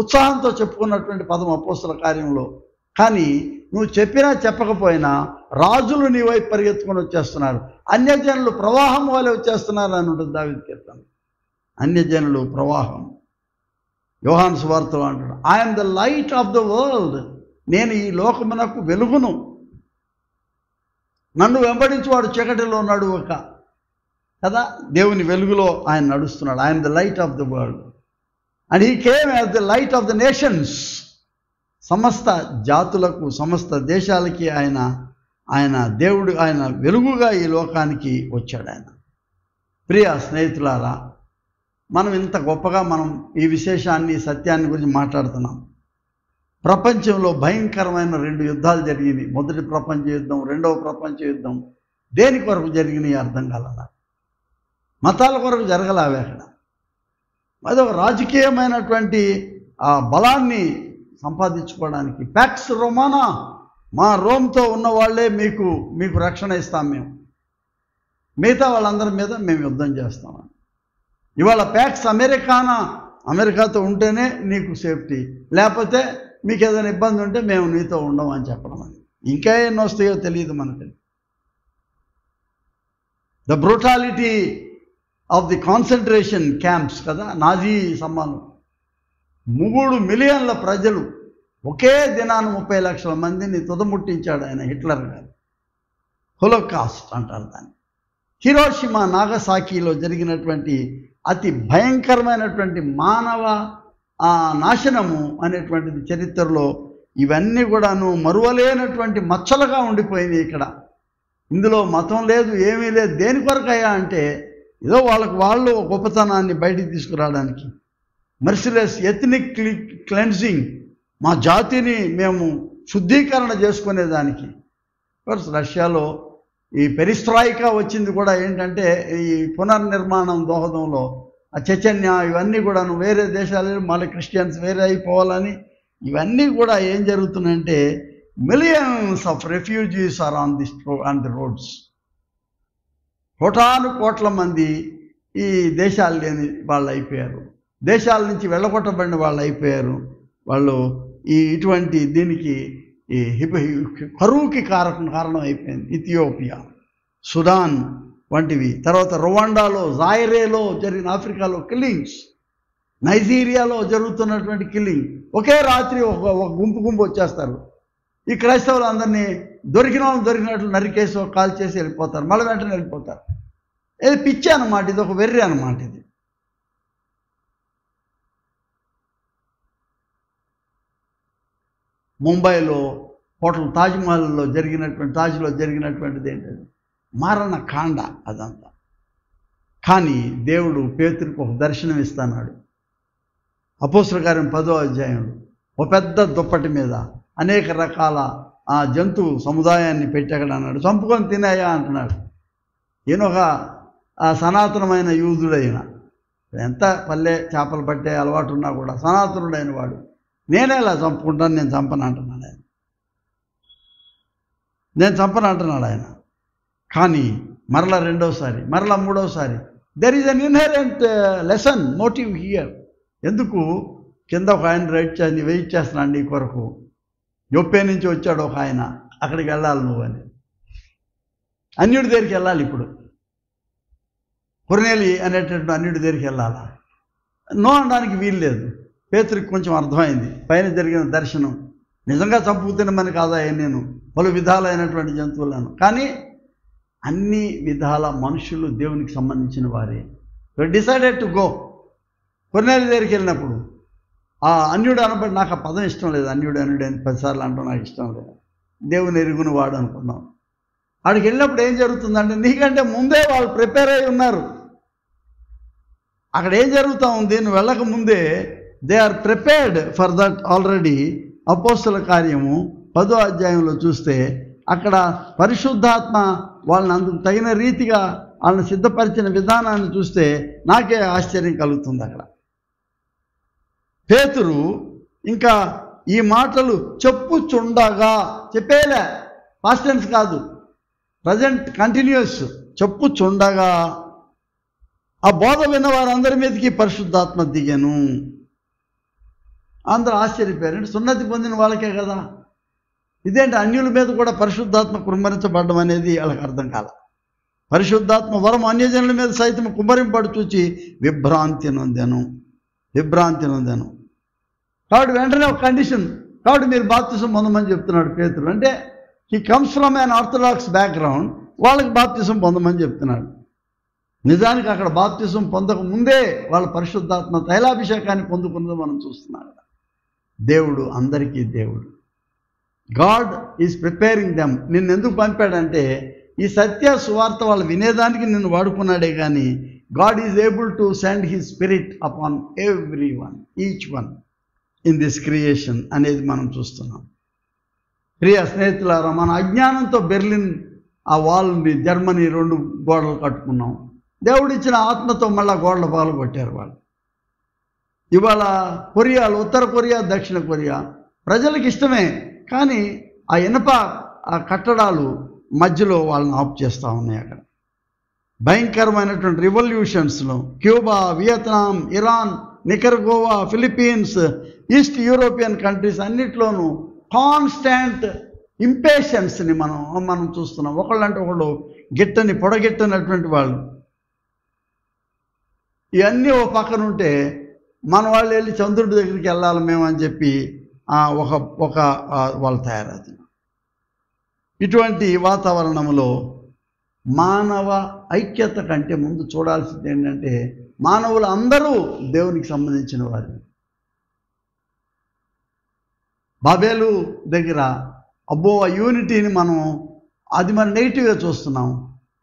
ఉత్సాహంతో చెప్పుకున్నటువంటి పదం అపోస్తలుల కార్యంలో. కానీ నువ్వు చెప్పినా చెప్పకపోయినా రాజులు నీ వైపు పరిగెత్తుకొని వచ్చేస్తున్నారు, అన్యజనులు ప్రవాహం వలె వచ్చేస్తున్నారు అని ఉంటుంది దావీదు కీర్తన. అన్యజనులు ప్రవాహం. యోహాను సువార్తలో అంటాడు, I'm the light of the world. నేను ఈ లోకమునకు వెలుగును. నన్ను వెంబడించేవాడు చీకటిలో నడువక కదా, దేవుని వెలుగులో ఆయన నడుస్తున్నాడు. I'm the light of the world and he came as the light of the nations. సమస్త జాతులకు, సమస్త దేశాలకి ఆయన దేవుడు, ఆయన వెలుగుగా ఈ లోకానికి వచ్చాడు ఆయన. ప్రియ స్నేహితులారా, మనం ఇంత గొప్పగా మనం ఈ విశేషాన్ని, సత్యాన్ని గురించి మాట్లాడుతున్నాం. ప్రపంచంలో భయంకరమైన 2 యుద్ధాలు జరిగింది. మొదటి ప్రపంచ యుద్ధం, రెండవ ప్రపంచ యుద్ధం. దేని కొరకు జరిగినాయి అర్థం కాల. మతాల కొరకు జరగలేవి అక్కడ. అదొక రాజకీయమైనటువంటి ఆ బలాన్ని సంపాదించుకోవడానికి. ప్యాక్స్ రోమానా, మా రోమ్తో ఉన్న వాళ్ళే మీకు రక్షణ ఇస్తాం, మేము మిగతా వాళ్ళందరి మీద మేము యుద్ధం చేస్తామని. ఇవాళ ప్యాక్స్ అమెరికానా, అమెరికాతో ఉంటేనే నీకు సేఫ్టీ, లేకపోతే మీకు ఏదైనా ఇబ్బంది ఉంటే మేము నీతో ఉండము అని చెప్పడం. అని ఇంకా ఎన్నో వస్తాయో తెలియదు మనకి. The brutality of the concentration camps కదా, నాజీ సమ్మానం. 3 మిలియన్ల ప్రజలు ఒకే దినాన 30 లక్షల మందిని తుదముట్టించాడు ఆయన, హిట్లర్ గారు. హోలోకాస్ట్ అంటారు దాన్ని. హిరోషిమా నాగసాకిలో జరిగినటువంటి అతి భయంకరమైనటువంటి మానవ నాశనము అనేటువంటిది చరిత్రలో ఇవన్నీ కూడాను మరువలేనటువంటి మచ్చలుగా ఉండిపోయింది ఇక్కడ. ఇందులో మతం లేదు, ఏమీ లేదు. దేని కొరకయ్యా అంటే ఏదో వాళ్ళు గొప్పతనాన్ని బయటికి తీసుకురావడానికి. మర్సిలెస్ ఎథనిక్ క్లెన్జింగ్, మా జాతిని మేము శుద్ధీకరణ చేసుకునేదానికి. రష్యాలో ఈ పెరిస్ట్రాయికా వచ్చింది కూడా ఏంటంటే ఈ పునర్నిర్మాణం దోహదంలో ఆ చెచెన్య ఇవన్నీ కూడాను వేరే దేశాలు, మళ్ళీ క్రిస్టియన్స్ వేరే అయిపోవాలని ఇవన్నీ కూడా ఏం జరుగుతుందంటే millions of refugees are on the roads. కోట్ల మంది ఈ దేశాలు లేని వాళ్ళు అయిపోయారు, దేశాల నుంచి వెళ్ళగొట్టబడిన వాళ్ళు అయిపోయారు. వాళ్ళు ఇటువంటి దీనికి ఈ కరువుకి కారణం అయిపోయింది. ఇథియోపియా, సుడాన్ వంటివి, తర్వాత రువాండాలో, జాయిరేలో జరిగిన ఆఫ్రికాలో కిల్లింగ్స్, నైజీరియాలో జరుగుతున్నటువంటి కిల్లింగ్. ఒకే రాత్రి ఒక గుంపు వచ్చేస్తారు. ఈ క్రైస్తవులు అందరినీ దొరికినట్లు నరికేసి కాల్ చేసి వెళ్ళిపోతారు, మళ్ళీ వెంటనే వెళ్ళిపోతారు. ఇది పిచ్చి అన్నమాట, ఇది ఒక వెర్రి అన్నమాట. ఇది ముంబైలో హోటల్ తాజ్లో జరిగినటువంటిది ఏంటది మారణ కాండ అదంతా. కానీ దేవుడు పేతురుకు ఒక దర్శనం ఇస్తున్నాడు. అపోస్తలుల కార్యం 10వ అధ్యాయంలో ఒక పెద్ద దుప్పటి మీద అనేక రకాల ఆ జంతు సముదాయాన్ని పెట్టాడు అన్నాడు. చంపుకొని తినాయా అంటున్నాడు. ఈయనొక సనాతనమైన యూదుడైన, ఎంత పల్లె చేపలు పట్టే అలవాటు ఉన్నా కూడా సనాతనుడైన వాడు నేనే ఇలా చంపుకుంటాను, నేను చంపను అంటున్నాడు ఆయన. నేను చంపను అంటున్నాడు ఆయన. కానీ మరలా రెండోసారి, మరలా మూడోసారి there is an inherent lesson, motive here. ఎందుకు కింద ఒక ఆయన వెయిట్ చేస్తున్నాడు నీ కొరకు, యొప్పే నుంచి వచ్చాడు ఒక ఆయన, అక్కడికి వెళ్ళాలి నువ్వు అని. అన్యుడి దగ్గరికి వెళ్ళాలి. ఇప్పుడు కొర్నేలి అనేటటువంటి అన్యుడి దగ్గరికి వెళ్ళాలా? నో అనడానికి వీలు లేదు. పేతురికి కొంచెం అర్థమైంది పైన జరిగిన దర్శనం. నిజంగా చంపు తినమని కాదా నేను పలు విధాలైనటువంటి జంతువులను, కానీ అన్ని విధాల మనుషులు దేవునికి సంబంధించిన వారే. Decided to go. కొర్నేలి దగ్గరికి వెళ్ళినప్పుడు ఆ అన్యుడు అనబడి, నాకు ఆ పదం ఇష్టం లేదు, అన్యుడు అని 10 సార్లు అంటాం, నాకు ఇష్టం లేదు. దేవుని ఎరుగును వాడు అనుకున్నాం. అక్కడికి వెళ్ళినప్పుడు ఏం జరుగుతుందంటే, నీకంటే ముందే వాళ్ళు ప్రిపేర్ అయి ఉన్నారు. అక్కడ ఏం జరుగుతూ ఉంది, నువ్వు వెళ్ళక ముందే they are prepared for that already. అపోస్తల కార్యము 10వ అధ్యాయంలో చూస్తే అక్కడ పరిశుద్ధాత్మ వాళ్ళని అందుకు తగిన రీతిగా వాళ్ళని సిద్ధపరిచిన విధానాన్ని చూస్తే నాకే ఆశ్చర్యం కలుగుతుంది. అక్కడ పేతురు ఇంకా ఈ మాటలు చెప్పుచుండగా, చెప్పేలే, పాస్ట్ టెన్స్ కాదు, ప్రజెంట్ కంటిన్యూస్, చెప్పుచుండగా ఆ బోధ విన్న వారందరి మీదకి పరిశుద్ధాత్మ దిగెను. అందరూ ఆశ్చర్యపోయారు. సున్నతి పొందిన వాళ్ళకే కదా, ఇదేంటి అన్యుల మీద కూడా పరిశుద్ధాత్మ కుమ్మరించబడడం అనేది వాళ్ళకి అర్థం కాల. పరిశుద్ధాత్మ వరం అన్యజనుల మీద సైతం కుమ్మరింపడు చూచి విభ్రాంతి నొందెను. కాబట్టి వెంటనే ఒక కండిషన్, కాబట్టి మీరు బాప్తిసం పొందమని చెప్తున్నాడు పేతురు. అంటే he comes from an orthodox background, వాళ్ళకి బాప్తిసం పొందమని చెప్తున్నాడు. నిజానికి అక్కడ బాప్తిసం పొందక ముందే వాళ్ళ పరిశుద్ధాత్మ తైలాభిషేకాన్ని పొందుకున్నది మనం చూస్తున్నాం. దేవుడు అందరికీ దేవుడు. God is preparing them. నిన్ను ఎందుకు పంపాడంటే ఈ సత్య సువార్త వాళ్ళు వినేదానికి నిన్ను వాడుకున్నాడే కానీ God is able to send his spirit upon every one, each one in this creation అనేది మనం చూస్తున్నాం. ప్రియ స్నేహితులారా, మన అజ్ఞానంతో బెర్లిన్ ఆ వాల్ని, జర్మనీ 2 గోడలు కట్టుకున్నాం. దేవుడిచ్చిన ఆత్మతో మళ్ళా గోడల పాలు కొట్టారు వాళ్ళు. ఇవాళ కొరియాలో, ఉత్తర కొరియా, దక్షిణ కొరియా ప్రజలకు ఇష్టమే, కానీ ఆ ఇనప ఆ కట్టడాలు మధ్యలో వాళ్ళని ఆఫ్ చేస్తూ ఉన్నాయి. అక్కడ భయంకరమైనటువంటి రివల్యూషన్స్లో Cuba, Vietnam, Iran, Nicaragua, Philippines, East European countries అన్నిట్లోనూ కాన్స్టాంట్ ఇంపేషన్స్ని మనం చూస్తున్నాం. ఒకళ్ళంటే ఒకళ్ళు పొడగిట్టనటువంటి వాళ్ళు. ఇవన్నీ ఓ పక్కన ఉంటే మన వాళ్ళు వెళ్ళి చంద్రుడి దగ్గరికి వెళ్ళాలి మేము అని చెప్పి వాళ్ళు తయారవుతున్నారు. ఇటువంటి వాతావరణంలో మానవ ఐక్యత కంటే ముందు చూడాల్సింది ఏంటంటే, మానవులు అందరూ దేవునికి సంబంధించిన వారు. బాబేలు దగ్గర అబ్బో ఆ యూనిటీని అది మనం నెగిటివ్గా చూస్తున్నాం.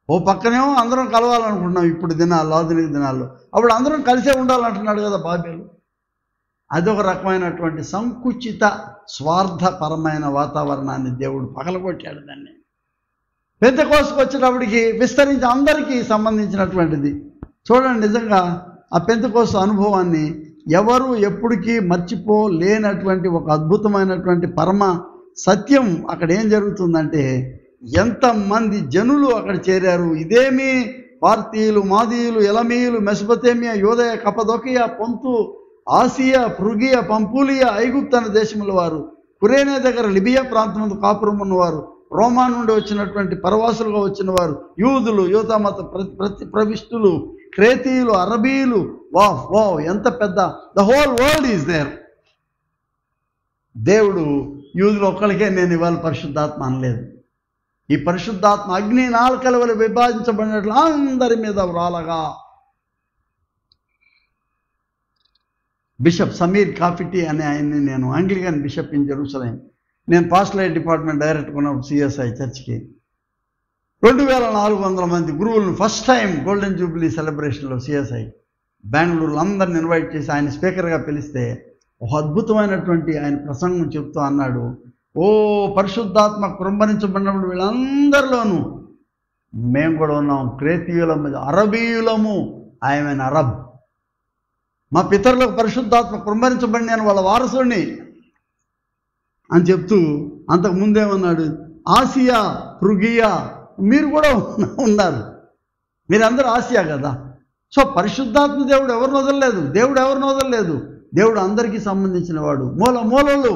ఓ పక్కనేమో అందరం కలవాలనుకుంటున్నాం ఇప్పుడు ఆధునిక దినాల్లో. అప్పుడు అందరం కలిసే ఉండాలంటున్నాడు కదా బాబేలు. అదొక రకమైనటువంటి సంకుచిత స్వార్థపరమైన వాతావరణాన్ని దేవుడు పగలగొట్టాడు. దాన్ని పెంతెకోస్తుకు వచ్చేటప్పటికి విస్తరించి అందరికీ సంబంధించినటువంటిది. చూడండి, నిజంగా ఆ పెంతెకోస్తు అనుభవాన్ని ఎవరు ఎప్పటికీ మర్చిపోలేనటువంటి ఒక అద్భుతమైనటువంటి పరమ సత్యం. అక్కడ ఏం జరుగుతుందంటే, ఎంతమంది జనులు అక్కడ చేరారు. ఇదేమీ పార్తీయులు, మాదీయులు, ఎలమీయులు, మెసొపొతేమియా, యూదయ, కపదొకియా, పొంతు, ఆసియా, ఫ్రుగియా, పంపులియా, ఐగుప్తు అనే దేశముల వారు, కురేనే దగ్గర లిబియా ప్రాంతం కాపురం ఉన్నవారు, రోమా నుండి వచ్చినటువంటి పరవాసులుగా వచ్చిన వారు, యూదులు, యూదామత ప్రవిష్టులు, క్రేతీయులు, అరబీయులు. వావ్ ఎంత పెద్ద, the whole world is there. దేవుడు యూదులు ఒక్కరికే నేను ఇవాళ పరిశుద్ధాత్మ అనలేదు. ఈ పరిశుద్ధాత్మ అగ్ని నాలుకల వల్ల విభజించబడినట్లు అందరి మీద వ్రాలగా. బిషప్ సమీర్ కాఫిటీ అనే ఆయన్ని, నేను ఆంగ్లికన్ బిషప్ ఇన్ జెరూసలేం, నేను పాస్టరేట్ డిపార్ట్మెంట్ డైరెక్టర్ ఉన్నప్పుడు సిఎస్ఐ చర్చ్కి 2400 మంది గురువులను ఫస్ట్ టైం గోల్డెన్ జూబ్లీ సెలబ్రేషన్లో సిఎస్ఐ బెంగళూరులో అందరిని ఇన్వైట్ చేసి ఆయన స్పీకర్గా పిలిస్తే ఒక అద్భుతమైనటువంటి ఆయన ప్రసంగం చెప్తూ అన్నాడు, ఓ పరిశుద్ధాత్మ కృంభరించబడినప్పుడు వీళ్ళందరిలోనూ మేము కూడా ఉన్నాం, క్రేతీయులము, అరబీయులము. I'm N Arab. మా పితరులకు పరిశుద్ధాత్మ కృంభరించబడి నేను వాళ్ళ వారసుడిని. అని చెప్తూ అంతకుముందేమన్నాడు, ఆసియా పృగియా మీరు కూడా ఉన్నారు, మీరందరూ ఆసియా కదా. సో పరిశుద్ధాత్మ దేవుడు ఎవరిని వదలలేదు, దేవుడు అందరికీ సంబంధించిన వాడు. మూలలు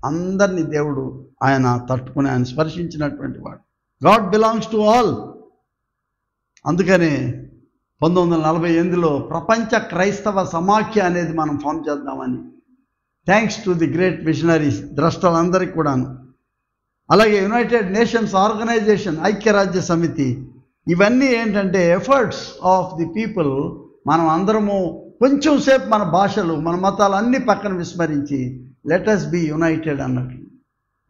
అందరినీ దేవుడు ఆయన తట్టుకుని ఆయన స్పర్శించినటువంటి వాడు. God belongs to all. అందుకనే 1948లో ప్రపంచ క్రైస్తవ సమాఖ్య అనేది మనం ఫామ్ చేద్దామని, thanks to the great missionaries, ద్రష్టలందరికీ కూడాను. అలాగే యునైటెడ్ నేషన్స్ ఆర్గనైజేషన్, ఐక్యరాజ్య సమితి, ఇవన్నీ ఏంటంటే ఎఫర్ట్స్ ఆఫ్ ది పీపుల్. మనం అందరము కొంచెం సేపు మన భాషలు మన మతాలు అన్నీ పక్కన విస్మరించి లెట్ us బి యునైటెడ్ అన్నట్లు.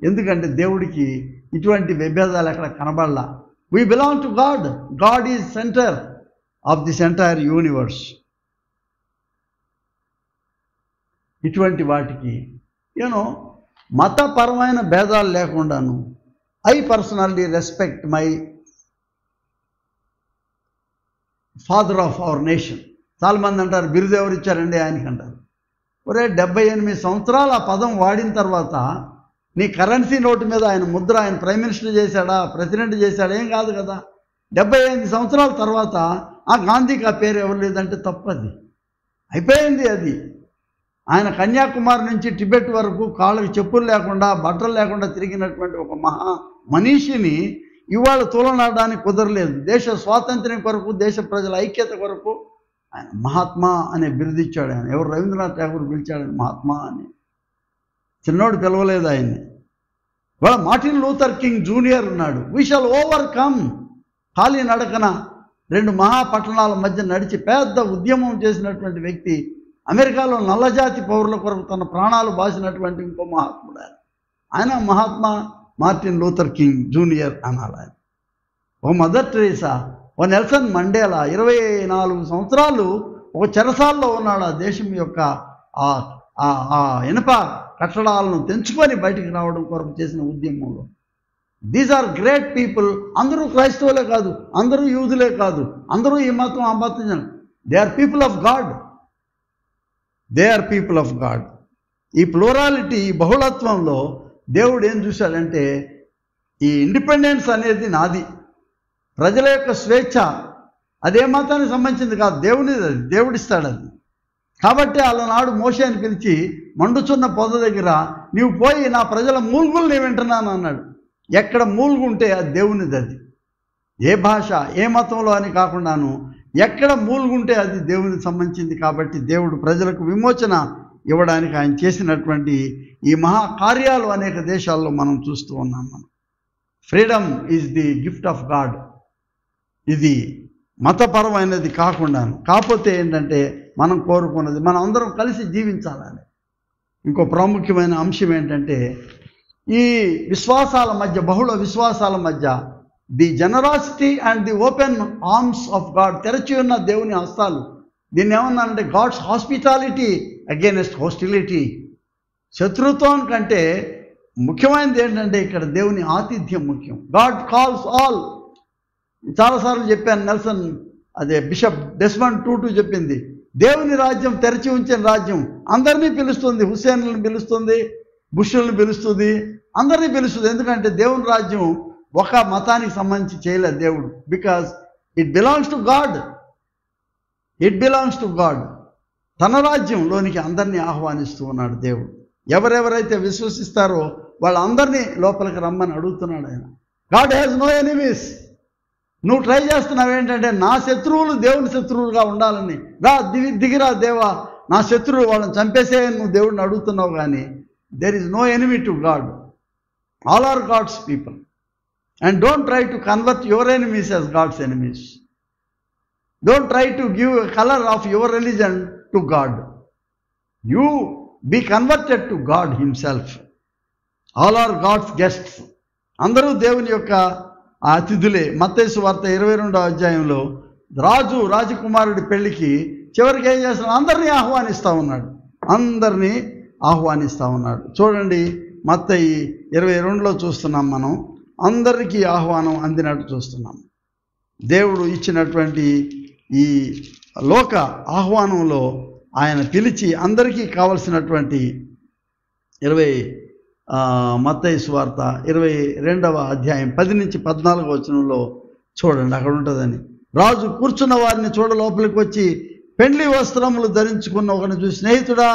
ఎందుకంటే దేవుడికి ఇటువంటి విభేదాలు ఎక్కడ కనబడలా. We belong to God, God is centre of this entire universe. ఇటువంటి వాటికి మతపరమైన భేదాలు లేకుండాను I personally respect my father of our nation. చాలామంది అంటారు బిరుదు ఎవరు ఇచ్చారండి ఆయనకి అంటారు. ఒరే 78 సంవత్సరాలు ఆ పదం వాడిన తర్వాత నీ కరెన్సీ నోటు మీద ఆయన ముద్ర, ఆయన ప్రైమ్ మినిస్టర్ చేశాడా, ప్రెసిడెంట్ చేశాడా, ఏం కాదు కదా. 78 సంవత్సరాల తర్వాత ఆ గాంధీకి ఆ పేరు ఎవరు లేదంటే తప్పది, అయిపోయింది అది. ఆయన కన్యాకుమారి నుంచి టిబెట్ వరకు కాళ్ళకి చెప్పులు లేకుండా బట్టలు లేకుండా తిరిగినటువంటి ఒక మహా మనీషిని ఇవాళ తూలనాడడానికి కుదరలేదు. దేశ స్వాతంత్ర్యం కొరకు, దేశ ప్రజల ఐక్యత కొరకు ఆయన మహాత్మా అనే బిరుదిచ్చాడు. ఆయన ఎవరు, రవీంద్రనాథ్ ఠాగూర్ పిలిచాడని మహాత్మా అని. చిన్నోడు పిలవలేదు ఆయన్ని. ఇవాళ మార్టిన్ లూథర్ కింగ్ జూనియర్ ఉన్నాడు. We shall overcome. ఖాళీ నడకన 2 మహాపట్టణాల మధ్య నడిచి పెద్ద ఉద్యమం చేసినటువంటి వ్యక్తి, అమెరికాలో నల్లజాతి పౌరుల కొరకు తన ప్రాణాలు బాసినటువంటి ఇంకో మహాత్ముడు ఆయన Mahatma Martin Luther king junior అనాలి ఆయన. ఓ మదర్ టెరెసా, ఓ నెల్సన్ మండేలా 24 సంవత్సరాలు ఒక చెరసాల్లో ఉన్నాడు. ఆ దేశం యొక్క ఆ ఇనప కట్టడాలను తెంచుకొని బయటికి రావడం కొరకు చేసిన ఉద్యమంలో. These are great people. అందరూ క్రైస్తవులే కాదు, అందరూ యూదులే కాదు, అందరూ ఈ మతం ఆ మతం. They are people of God. ఈ ప్లూరాలిటీ, ఈ బహుళత్వంలో దేవుడు ఏం చూశాడంటే, ఈ ఇండిపెండెన్స్ అనేది నాది, ప్రజల యొక్క స్వేచ్ఛ అదే మతానికి సంబంధించింది కాదు, దేవునిది, అది దేవుడిస్తాడు అది. కాబట్టి అలనాడు మోషేని పిలిచి మండుచున్న పొద దగ్గర నీవు పోయి నా ప్రజల మూల్గులు నేను వింటున్నాను అన్నాడు. ఎక్కడ మూల్గుంటే అది దేవునిది. అది ఏ భాష ఏ మతంలో అని కాకుండాను ఎక్కడ మూల్గుంటే అది దేవునికి సంబంధించింది. కాబట్టి దేవుడు ప్రజలకు విమోచన ఇవ్వడానికి ఆయన చేసినటువంటి ఈ మహాకార్యాలు అనేక దేశాల్లో మనం చూస్తూ ఉన్నాం. మనం freedom is the gift of God. ఇది మతపరమైనది కాకపోతే ఏంటంటే మనం కోరుకున్నది మనం అందరం కలిసి జీవించాలని. ఇంకో ప్రాముఖ్యమైన అంశం ఏంటంటే, ఈ విశ్వాసాల మధ్య, బహుళ విశ్వాసాల మధ్య the generosity and the open arms of God, తెరచి ఉన్న దేవుని హస్తాలు. దీన్ని ఏమన్నానంటే గాడ్స్ హాస్పిటాలిటీ అగైనెస్ట్ హోస్టిలిటీ. శత్రుత్వం కంటే ముఖ్యమైనది ఏంటంటే ఇక్కడ దేవుని ఆతిథ్యం ముఖ్యం. God calls all. చాలాసార్లు చెప్పాను, నెల్సన్ బిషప్ డెస్మండ్ టూటు చెప్పింది, దేవుని రాజ్యం తెరచి ఉంచిన రాజ్యం అందరినీ పిలుస్తుంది. హుస్సేన్లను పిలుస్తుంది, బుష్లను పిలుస్తుంది, అందరినీ పిలుస్తుంది. ఎందుకంటే దేవుని రాజ్యం ఒక మతానికి సంబంధించి చేయలేదు దేవుడు. Because it belongs to God. తన రాజ్యంలోనికి అందరినీ ఆహ్వానిస్తూ ఉన్నాడు దేవుడు. ఎవరెవరైతే విశ్వసిస్తారో వాళ్ళందరినీ లోపలికి రమ్మని అడుగుతున్నాడు ఆయన. God has no enemies. నువ్వు ట్రై చేస్తున్నావు ఏంటంటే నా శత్రువులు దేవుని శత్రువులుగా ఉండాలని. దిగిరా దేవా, నా శత్రువు వాళ్ళని చంపేసే నువ్వు దేవుడిని అడుగుతున్నావు. కానీ there is no enemy to God. All are God's people. And don't try to convert your enemies as God's enemies. Don't try to give a colour of your religion to God. You be converted to God himself. All are God's guests. అందరూ దేవుని యొక్క అతిథులే. మత్తయి సువార్త 22వ అధ్యాయంలో రాజకుమారుడి పెళ్లికి చివరికి ఏం చేస్తున్నాడు? అందరినీ ఆహ్వానిస్తూ ఉన్నాడు. చూడండి, మత్తయి 22లో చూస్తున్నాం మనం. అందరికీ ఆహ్వానం అందినట్టు చూస్తున్నాం. దేవుడు ఇచ్చినటువంటి ఈ లోక ఆహ్వానంలో ఆయన పిలిచి అందరికీ కావలసినటువంటి మత్తయి సువార్త 22వ అధ్యాయం 10 నుంచి 14 వచనంలో చూడండి, అక్కడ ఉంటుందని. రాజు కూర్చున్న వారిని చూడ లోపలికి వచ్చి పెండ్లి వస్త్రములు ధరించుకున్న ఒకరిని చూసి, స్నేహితుడా,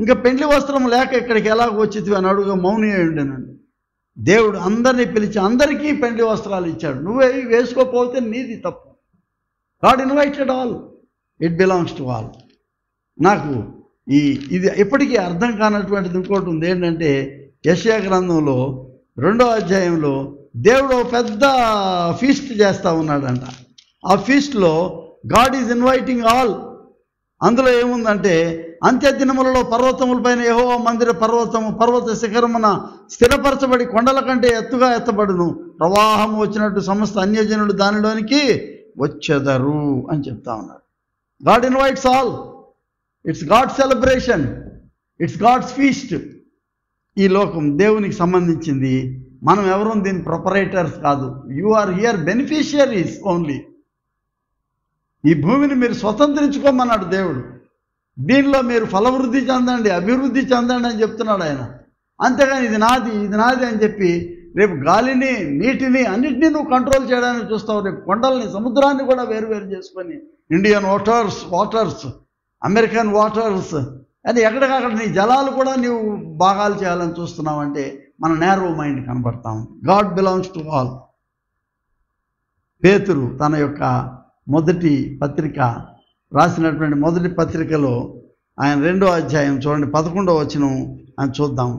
ఇంకా పెండ్లి వస్త్రం లేక ఇక్కడికి ఎలాగ వచ్చితివి అని అడుగు మౌని ఉండేనండి. దేవుడు అందరినీ పిలిచి అందరికీ పెండ్లి వస్త్రాలు ఇచ్చాడు. నువ్వే వేసుకోకపోతే నీది తప్పు. God invited all, it belongs to all. నాకు ఇది ఎప్పటికీ అర్థం కానటువంటిది ఇంకోటి ఉంది. ఏంటంటే యెషయా గ్రంథంలో 2వ అధ్యాయంలో దేవుడు పెద్ద ఫీస్ట్ చేస్తూ ఉన్నాడంట. ఆ ఫీస్ట్లో గాడ్ ఈజ్ ఇన్వైటింగ్ ఆల్. అందులో ఏముందంటే, అంత్య దినములలో పర్వతములపైన యెహోవా మందిర పర్వత శిఖరమున స్థిరపరచబడి కొండల కంటే ఎత్తుగా ఎత్తబడును, ప్రవాహం వచ్చినట్టు సమస్త అన్యజనులు దానిలోనికి వచ్చెదరు అని చెప్తా ఉన్నారు. God invites all. It's God celebration, it's God's feast. ఈ లోకం దేవునికి సంబంధించింది. మనం ఎవరూ దీని ప్రొపరేటర్స్ కాదు. You are here beneficiaries only. ఈ భూమిని మీరు స్వతంత్రించుకోమన్నాడు దేవుడు. దీనిలో మీరు ఫలవృద్ధి చెందండి, అభివృద్ధి చెందండి అని చెప్తున్నాడు ఆయన. అంతేగాని ఇది నాది అని చెప్పి రేపు గాలిని, నీటిని, అన్నిటినీ నువ్వు కంట్రోల్ చేయడానికి చూస్తావు. రేపు కొండల్ని, సముద్రాన్ని కూడా వేరు చేసుకొని ఇండియన్ వాటర్స్, అమెరికన్ వాటర్స్ అని ఎక్కడికక్కడ నీ జలాలు కూడా నీవు భాగాలు చేయాలని చూస్తున్నావు అంటే మన నేరో మైండ్ కనబడతాం. God belongs to all. పేతురు తన యొక్క మొదటి పత్రిక రాసినటువంటి మొదటి పత్రికలో ఆయన 2వ అధ్యాయం చూడండి, 11వ వచనం అని చూద్దాం.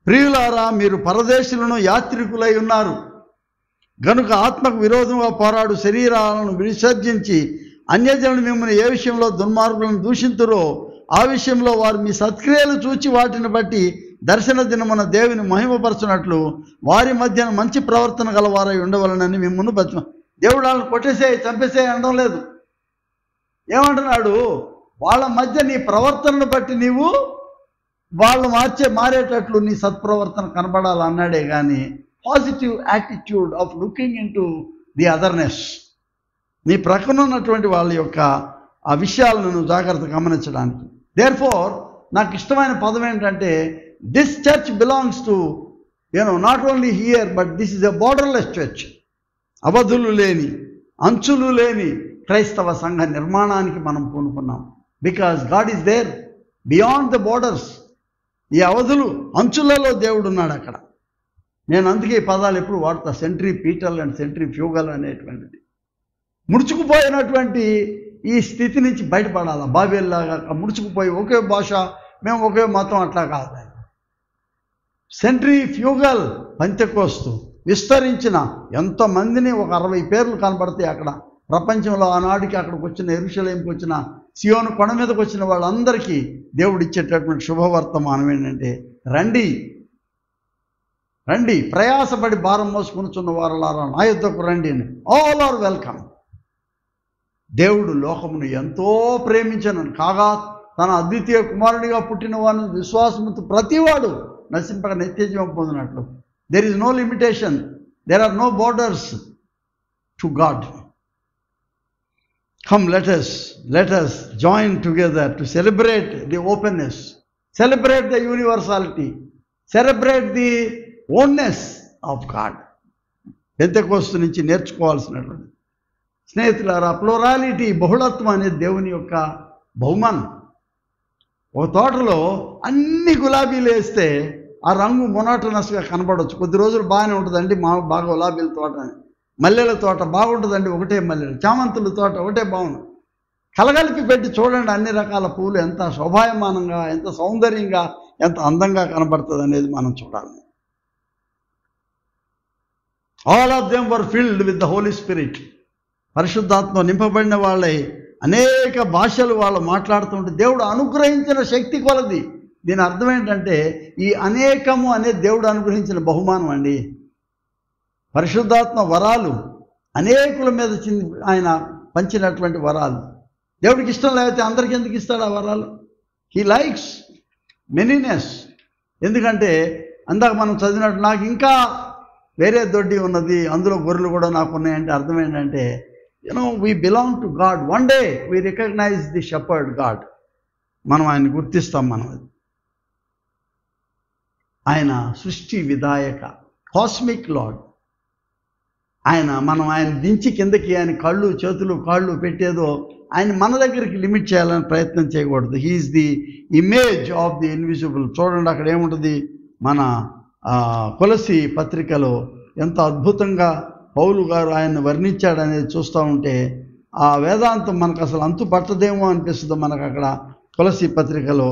ప్రియులారా, మీరు పరదేశులను యాత్రికులై ఉన్నారు గనుక ఆత్మకు విరోధంగా పోరాడు శరీరాలను విసర్జించి అన్యజనులు మిమ్మల్ని ఏ విషయంలో దుర్మార్గులను దూషింతురో ఆ విషయంలో వారు మీ సత్క్రియలు చూచి వాటిని బట్టి దర్శన దినమున దేవుని మహిమపరచునట్లు వారి మధ్యన మంచి ప్రవర్తన గలవారై ఉండవలనని మిమ్మల్ని దేవుడు వాళ్ళని కొట్టేసేయి, చంపేసేయి అనడం లేదు. ఏమంటున్నాడు? వాళ్ళ మధ్య నీ ప్రవర్తనను బట్టి నీవు వాళ్ళు మారేటట్లు నీ సత్ప్రవర్తన కనబడాలన్నాడే కానీ positive attitude of looking in to the otherness. నీ ప్రక్కన ఉన్నటువంటి వాళ్ళ యొక్క ఆ విషయాలను నువ్వు జాగ్రత్తగా గమనించడానికి. దేర్ఫోర్ నాకు ఇష్టమైన పదం ఏంటంటే, this church belongs to not only here but this is a borderless church. అవధులు లేని, అంచులు లేని క్రైస్తవ సంఘ నిర్మాణానికి మనం పూనుకున్నాం. Because God is there beyond the borders. ఈ అవధులు, అంచులలో దేవుడు ఉన్నాడు అక్కడ. నేను అందుకే ఈ పదాలు ఎప్పుడు వాడతా, సెంట్రిపీటల్ అండ్ సెంట్రిఫ్యూగల్ అనేటువంటిది. ముడుచుకుపోయినటువంటి ఈ స్థితి నుంచి బయటపడాలి. బాబేల్లాగా ముడుచుకుపోయి ఒకే భాష, మేము ఒకే మతం, అట్లా కాదు. సెంట్రిఫ్యూగల్ పెంతెకోస్తు విస్తరించిన ఎంతమందిని, ఒక 60 పేర్లు కనబడతాయి అక్కడ ప్రపంచంలో. ఆనాడికి అక్కడికి వచ్చిన, యెరూషలేముకి వచ్చిన, సియోను కొండ మీదకి వచ్చిన వాళ్ళందరికీ దేవుడు ఇచ్చేటటువంటి శుభవర్తమానం ఏంటంటే, రండి ప్రయాసపడి భారం మోసుకునిచున్న వారలారా నా యుద్ధకు రండి అని. All are welcome. దేవుడు లోకమును ఎంతో ప్రేమించను కాగా తన అద్వితీయ కుమారుడిగా పుట్టిన వారిని విశ్వాసముతో ప్రతివాడు నశింపక నిత్యజీవం పొందినట్లు. There is no limitation, there are no borders to God. Come, let us join together to celebrate the openness, celebrate the universality, celebrate the oneness of God. Pentecost నుంచి నేర్చుకోవాల్సినటువంటి స్నేహితులారా, ప్లూరాలిటీ, బహుళత్వం అనేది దేవుని యొక్క బహుమానం. ఒక తోటలో అన్ని గులాబీలు వేస్తే ఆ రంగు మొనాటనస్గా కనబడవచ్చు. కొద్ది రోజులు బాగానే ఉంటుందండి, బాగా గులాబీల తోట, మల్లెల తోట బాగుంటుందండి, ఒకటే మల్లెలు, చామంతుల తోట ఒకటే బాగుంది. కలగలిపి పెట్టి చూడండి, అన్ని రకాల పూలు ఎంత శోభాయమానంగా, ఎంత సౌందర్యంగా, ఎంత అందంగా కనబడుతుంది అనేది మనం చూడాలి. All of them were filled with the Holy Spirit. పరిశుద్ధాత్మ నింపబడిన వాళ్ళై అనేక భాషలు వాళ్ళు మాట్లాడుతుంటే దేవుడు అనుగ్రహించిన శక్తి కొలది. దీని అర్థం ఏంటంటే, ఈ అనేకము అనేది దేవుడు అనుగ్రహించిన బహుమానం అండి. పరిశుద్ధాత్మ వరాలు అనేకుల మీద ఆయన పంచినటువంటి వరాలు. దేవుడికి ఇష్టం లేకపోతే అందరికీ ఎందుకు ఇస్తాడు ఆ వరాలు? He likes manyness. ఎందుకంటే అందాక మనం చదివినట్టు, నాకు ఇంకా వేరే దొడ్డి ఉన్నది, అందులో గొర్రెలు కూడా నాకు ఉన్నాయంటే అర్థం ఏంటంటే, we belong to God. One day we recognize the shepherd God. మనం ఆయన్ని గుర్తిస్తాం. మనం ఆయన సృష్టి విధాయక, కాస్మిక్ లార్డ్. మనం ఆయన దించి కిందకి ఆయన కళ్ళు చేతులు కాళ్ళు పెట్టేదో ఆయన మన దగ్గరికి లిమిట్ చేయాలని ప్రయత్నం చేయకూడదు. He's the image of the invisible. చూడండి అక్కడ ఏముంటుంది, మన కొలసి పత్రికలో ఎంత అద్భుతంగా పౌలు గారు ఆయన వర్ణించాడనేది చూస్తూ ఉంటే ఆ వేదాంతం మనకు అసలు అంతు పట్టదేమో అనిపిస్తుంది. మనకు అక్కడ కొలసి పత్రికలో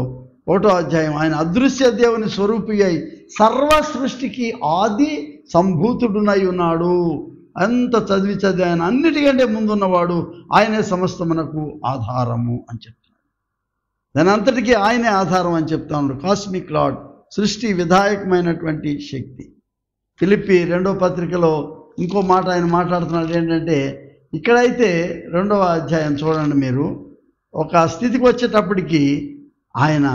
1వ అధ్యాయం, ఆయన అదృశ్య దేవుని స్వరూపి అయి సర్వ సృష్టికి ఆది సంభూతుడునై ఉన్నాడు. అంత చదివి ఆయన అన్నిటికంటే ముందున్నవాడు, ఆయనే సమస్తమునకు ఆధారము అని చెప్తున్నాడు. దాని అంతటికీ ఆయనే ఆధారం అని చెప్తా ఉన్నాడు. కాస్మిక్ లార్డ్, సృష్టి విధాయకమైనటువంటి శక్తి. ఫిలిప్పీ 2వ పత్రికలో ఇంకో మాట ఆయన మాట్లాడుతున్నాడు ఏంటంటే, ఇక్కడైతే 2వ అధ్యాయం చూడండి మీరు, ఒక స్థితికి వచ్చేటప్పటికి ఆయన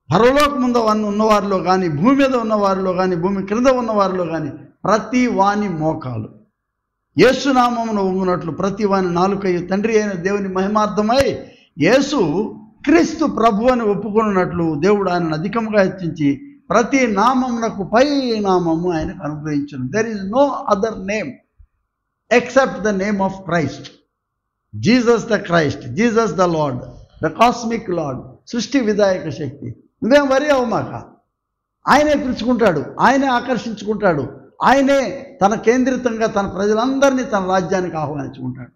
పరలోకముందు ఉన్నవారిలో కానీ, భూమి మీద ఉన్నవారిలో కానీ, భూమి క్రింద ఉన్నవారిలో కానీ ప్రతి వాని మోకాలు యేసునామమును వంగునట్లు ప్రతి వాని నాలుకయు తండ్రి అయిన దేవుని మహిమార్థమై యేసు క్రీస్తు ప్రభు అని ఒప్పుకున్నట్లు దేవుడు ఆయనను అధికంగా హెచ్చించి ప్రతి నామమునకు పై నామము ఆయనకు అనుగ్రహించును. There is no other name except the name of Christ. Jesus the Christ, Jesus the Lord, the cosmic Lord, సృష్టి విధాయక శక్తి. నువ్వేం వరి అవ్వమాక. ఆయనే పిలుచుకుంటాడు, ఆయనే ఆకర్షించుకుంటాడు, ఆయనే తన కేంద్రితంగా తన ప్రజలందరినీ తన రాజ్యానికి ఆహ్వానించుకుంటాడు.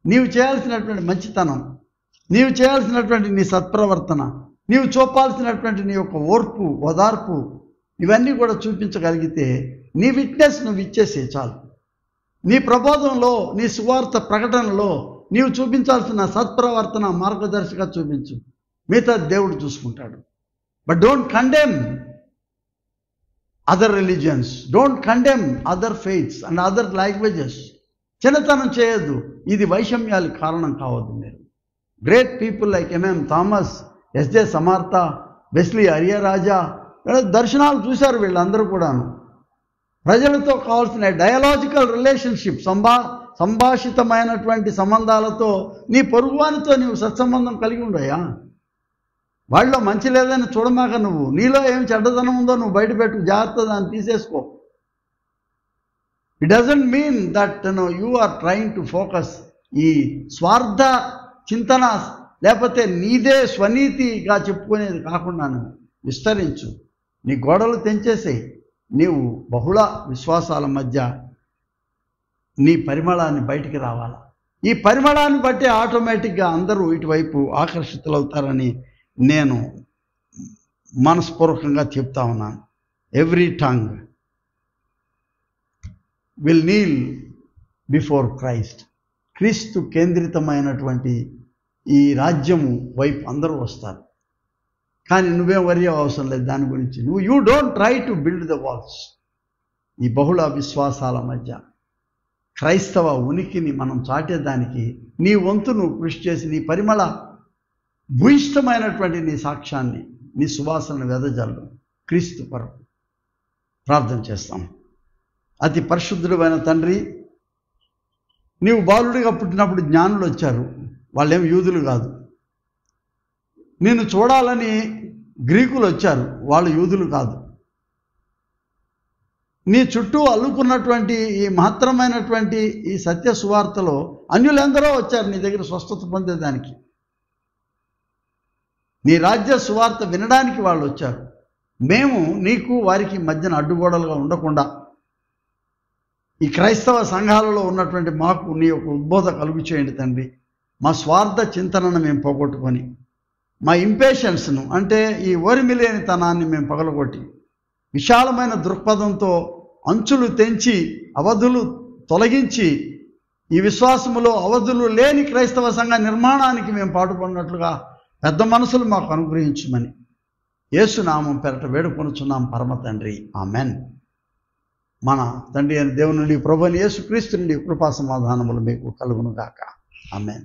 నీవు చేయాల్సినటువంటి మంచితనం, నీవు చేయాల్సినటువంటి నీ సత్ప్రవర్తన, నీవు చూపాల్సినటువంటి నీ యొక్క ఓర్పు ఓదార్పు, ఇవన్నీ కూడా చూపించగలిగితే నీ విట్నెస్ నువ్వు ఇచ్చేసే చాలు. నీ ప్రబోధంలో, నీ సువార్త ప్రకటనలో నీవు చూపించాల్సిన సత్ప్రవర్తన మార్గదర్శిగా చూపించు. మిగతా దేవుడు చూసుకుంటాడు. But don't condemn other religions, don't condemn other faiths and other languages. చిన్నతనం చేయొద్దు. ఇది వైషమ్యాలకు కారణం కావద్దు. మీరు great people like MM Thomas, SJ Samartha, Wesley Ariarajah దర్శనాలు చూశారు. వీళ్ళందరూ కూడాను ప్రజలతో కావాల్సిన డయలాజికల్ రిలేషన్షిప్, సంభాషితమైనటువంటి సంబంధాలతో నీ పొరుగువానితో నీవు సత్సంబంధం కలిగి ఉండయా. వాళ్ళలో మంచి లేదని చూడమాక. నువ్వు నీలో ఏం చెడ్డదనం ఉందో నువ్వు బయటపెట్టు, జాగ్రత్త దాన్ని తీసేసుకో. It doesn't mean that you are trying to focus. ఈ స్వార్థ చింతన లేకపోతే నీదే స్వనీతిగా చెప్పుకునేది కాకుండా నువ్వు విస్తరించు. నీ గోడలు తెంచేసేయి. నీవు బహుళ విశ్వాసాల మధ్య నీ పరిమళాన్ని బయటికి రావాలా. ఈ పరిమళాన్ని బట్టి ఆటోమేటిక్గా అందరూ ఇటువైపు ఆకర్షితులవుతారని నేను మనస్పూర్వకంగా చెప్తా ఉన్నాను. Every tongue will kneel before Christ. క్రీస్తు కేంద్రితమైనటువంటి ఈ రాజ్యము వైపు అందరూ వస్తారు. కానీ నువ్వేం వరి అవసరం లేదు దాని గురించి. You don't try to build the walls. ఈ బహుళ విశ్వాసాల మధ్య క్రైస్తవ ఉనికిని మనం చాటేదానికి నీ వంతు నువ్వు కృషి చేసి నీ పరిమళ భూయిష్టమైనటువంటి నీ సాక్ష్యాన్ని, నీ సువాసనను వెదజల్లు. క్రీస్తు కొరకు ప్రార్థన చేస్తాం. అతి పరిశుద్ధుడైన తండ్రి, నీవు బాలుడిగా పుట్టినప్పుడు జ్ఞానులు వచ్చారు. వాళ్ళేం యూదులు కాదు. నిన్ను చూడాలని గ్రీకులు వచ్చారు. వాళ్ళు యూదులు కాదు. నీ చుట్టూ అల్లుకున్నటువంటి ఈ మహత్తరమైనటువంటి ఈ సత్య సువార్తలో అన్యులందరూ వచ్చారు నీ దగ్గర స్వస్థత పొందేదానికి. నీ రాజ్య సువార్త వినడానికి వాళ్ళు వచ్చారు. మేము నీకు వారికి మధ్యన అడ్డుగోడలుగా ఉండకుండా ఈ క్రైస్తవ సంఘాలలో ఉన్నటువంటి మాకు నీ యొక్క ఉద్బోధ కలుగు చేయండి తండ్రి. మా స్వార్థ చింతనను మేము పోగొట్టుకొని, మా ఇంపేషన్స్ను అంటే ఈ ఓరిమిలేనితనాన్ని మేము పగలగొట్టి, విశాలమైన దృక్పథంతో అంచులు తెంచి అవధులు తొలగించి ఈ విశ్వాసములో అవధులు లేని క్రైస్తవ సంఘ నిర్మాణానికి మేము పాటుపడినట్లుగా పెద్ద మనసులు మాకు అనుగ్రహించమని యేసు నామం పేరట వేడుకొనుచున్నాం పరమ తండ్రి. ఆమెన్. మన తండ్రి అయిన దేవుని నుండి ప్రభువైన యేసుక్రీస్తు నుండి కృపా సమాధానములు మీకు కలుగును గాక. ఆమెన్.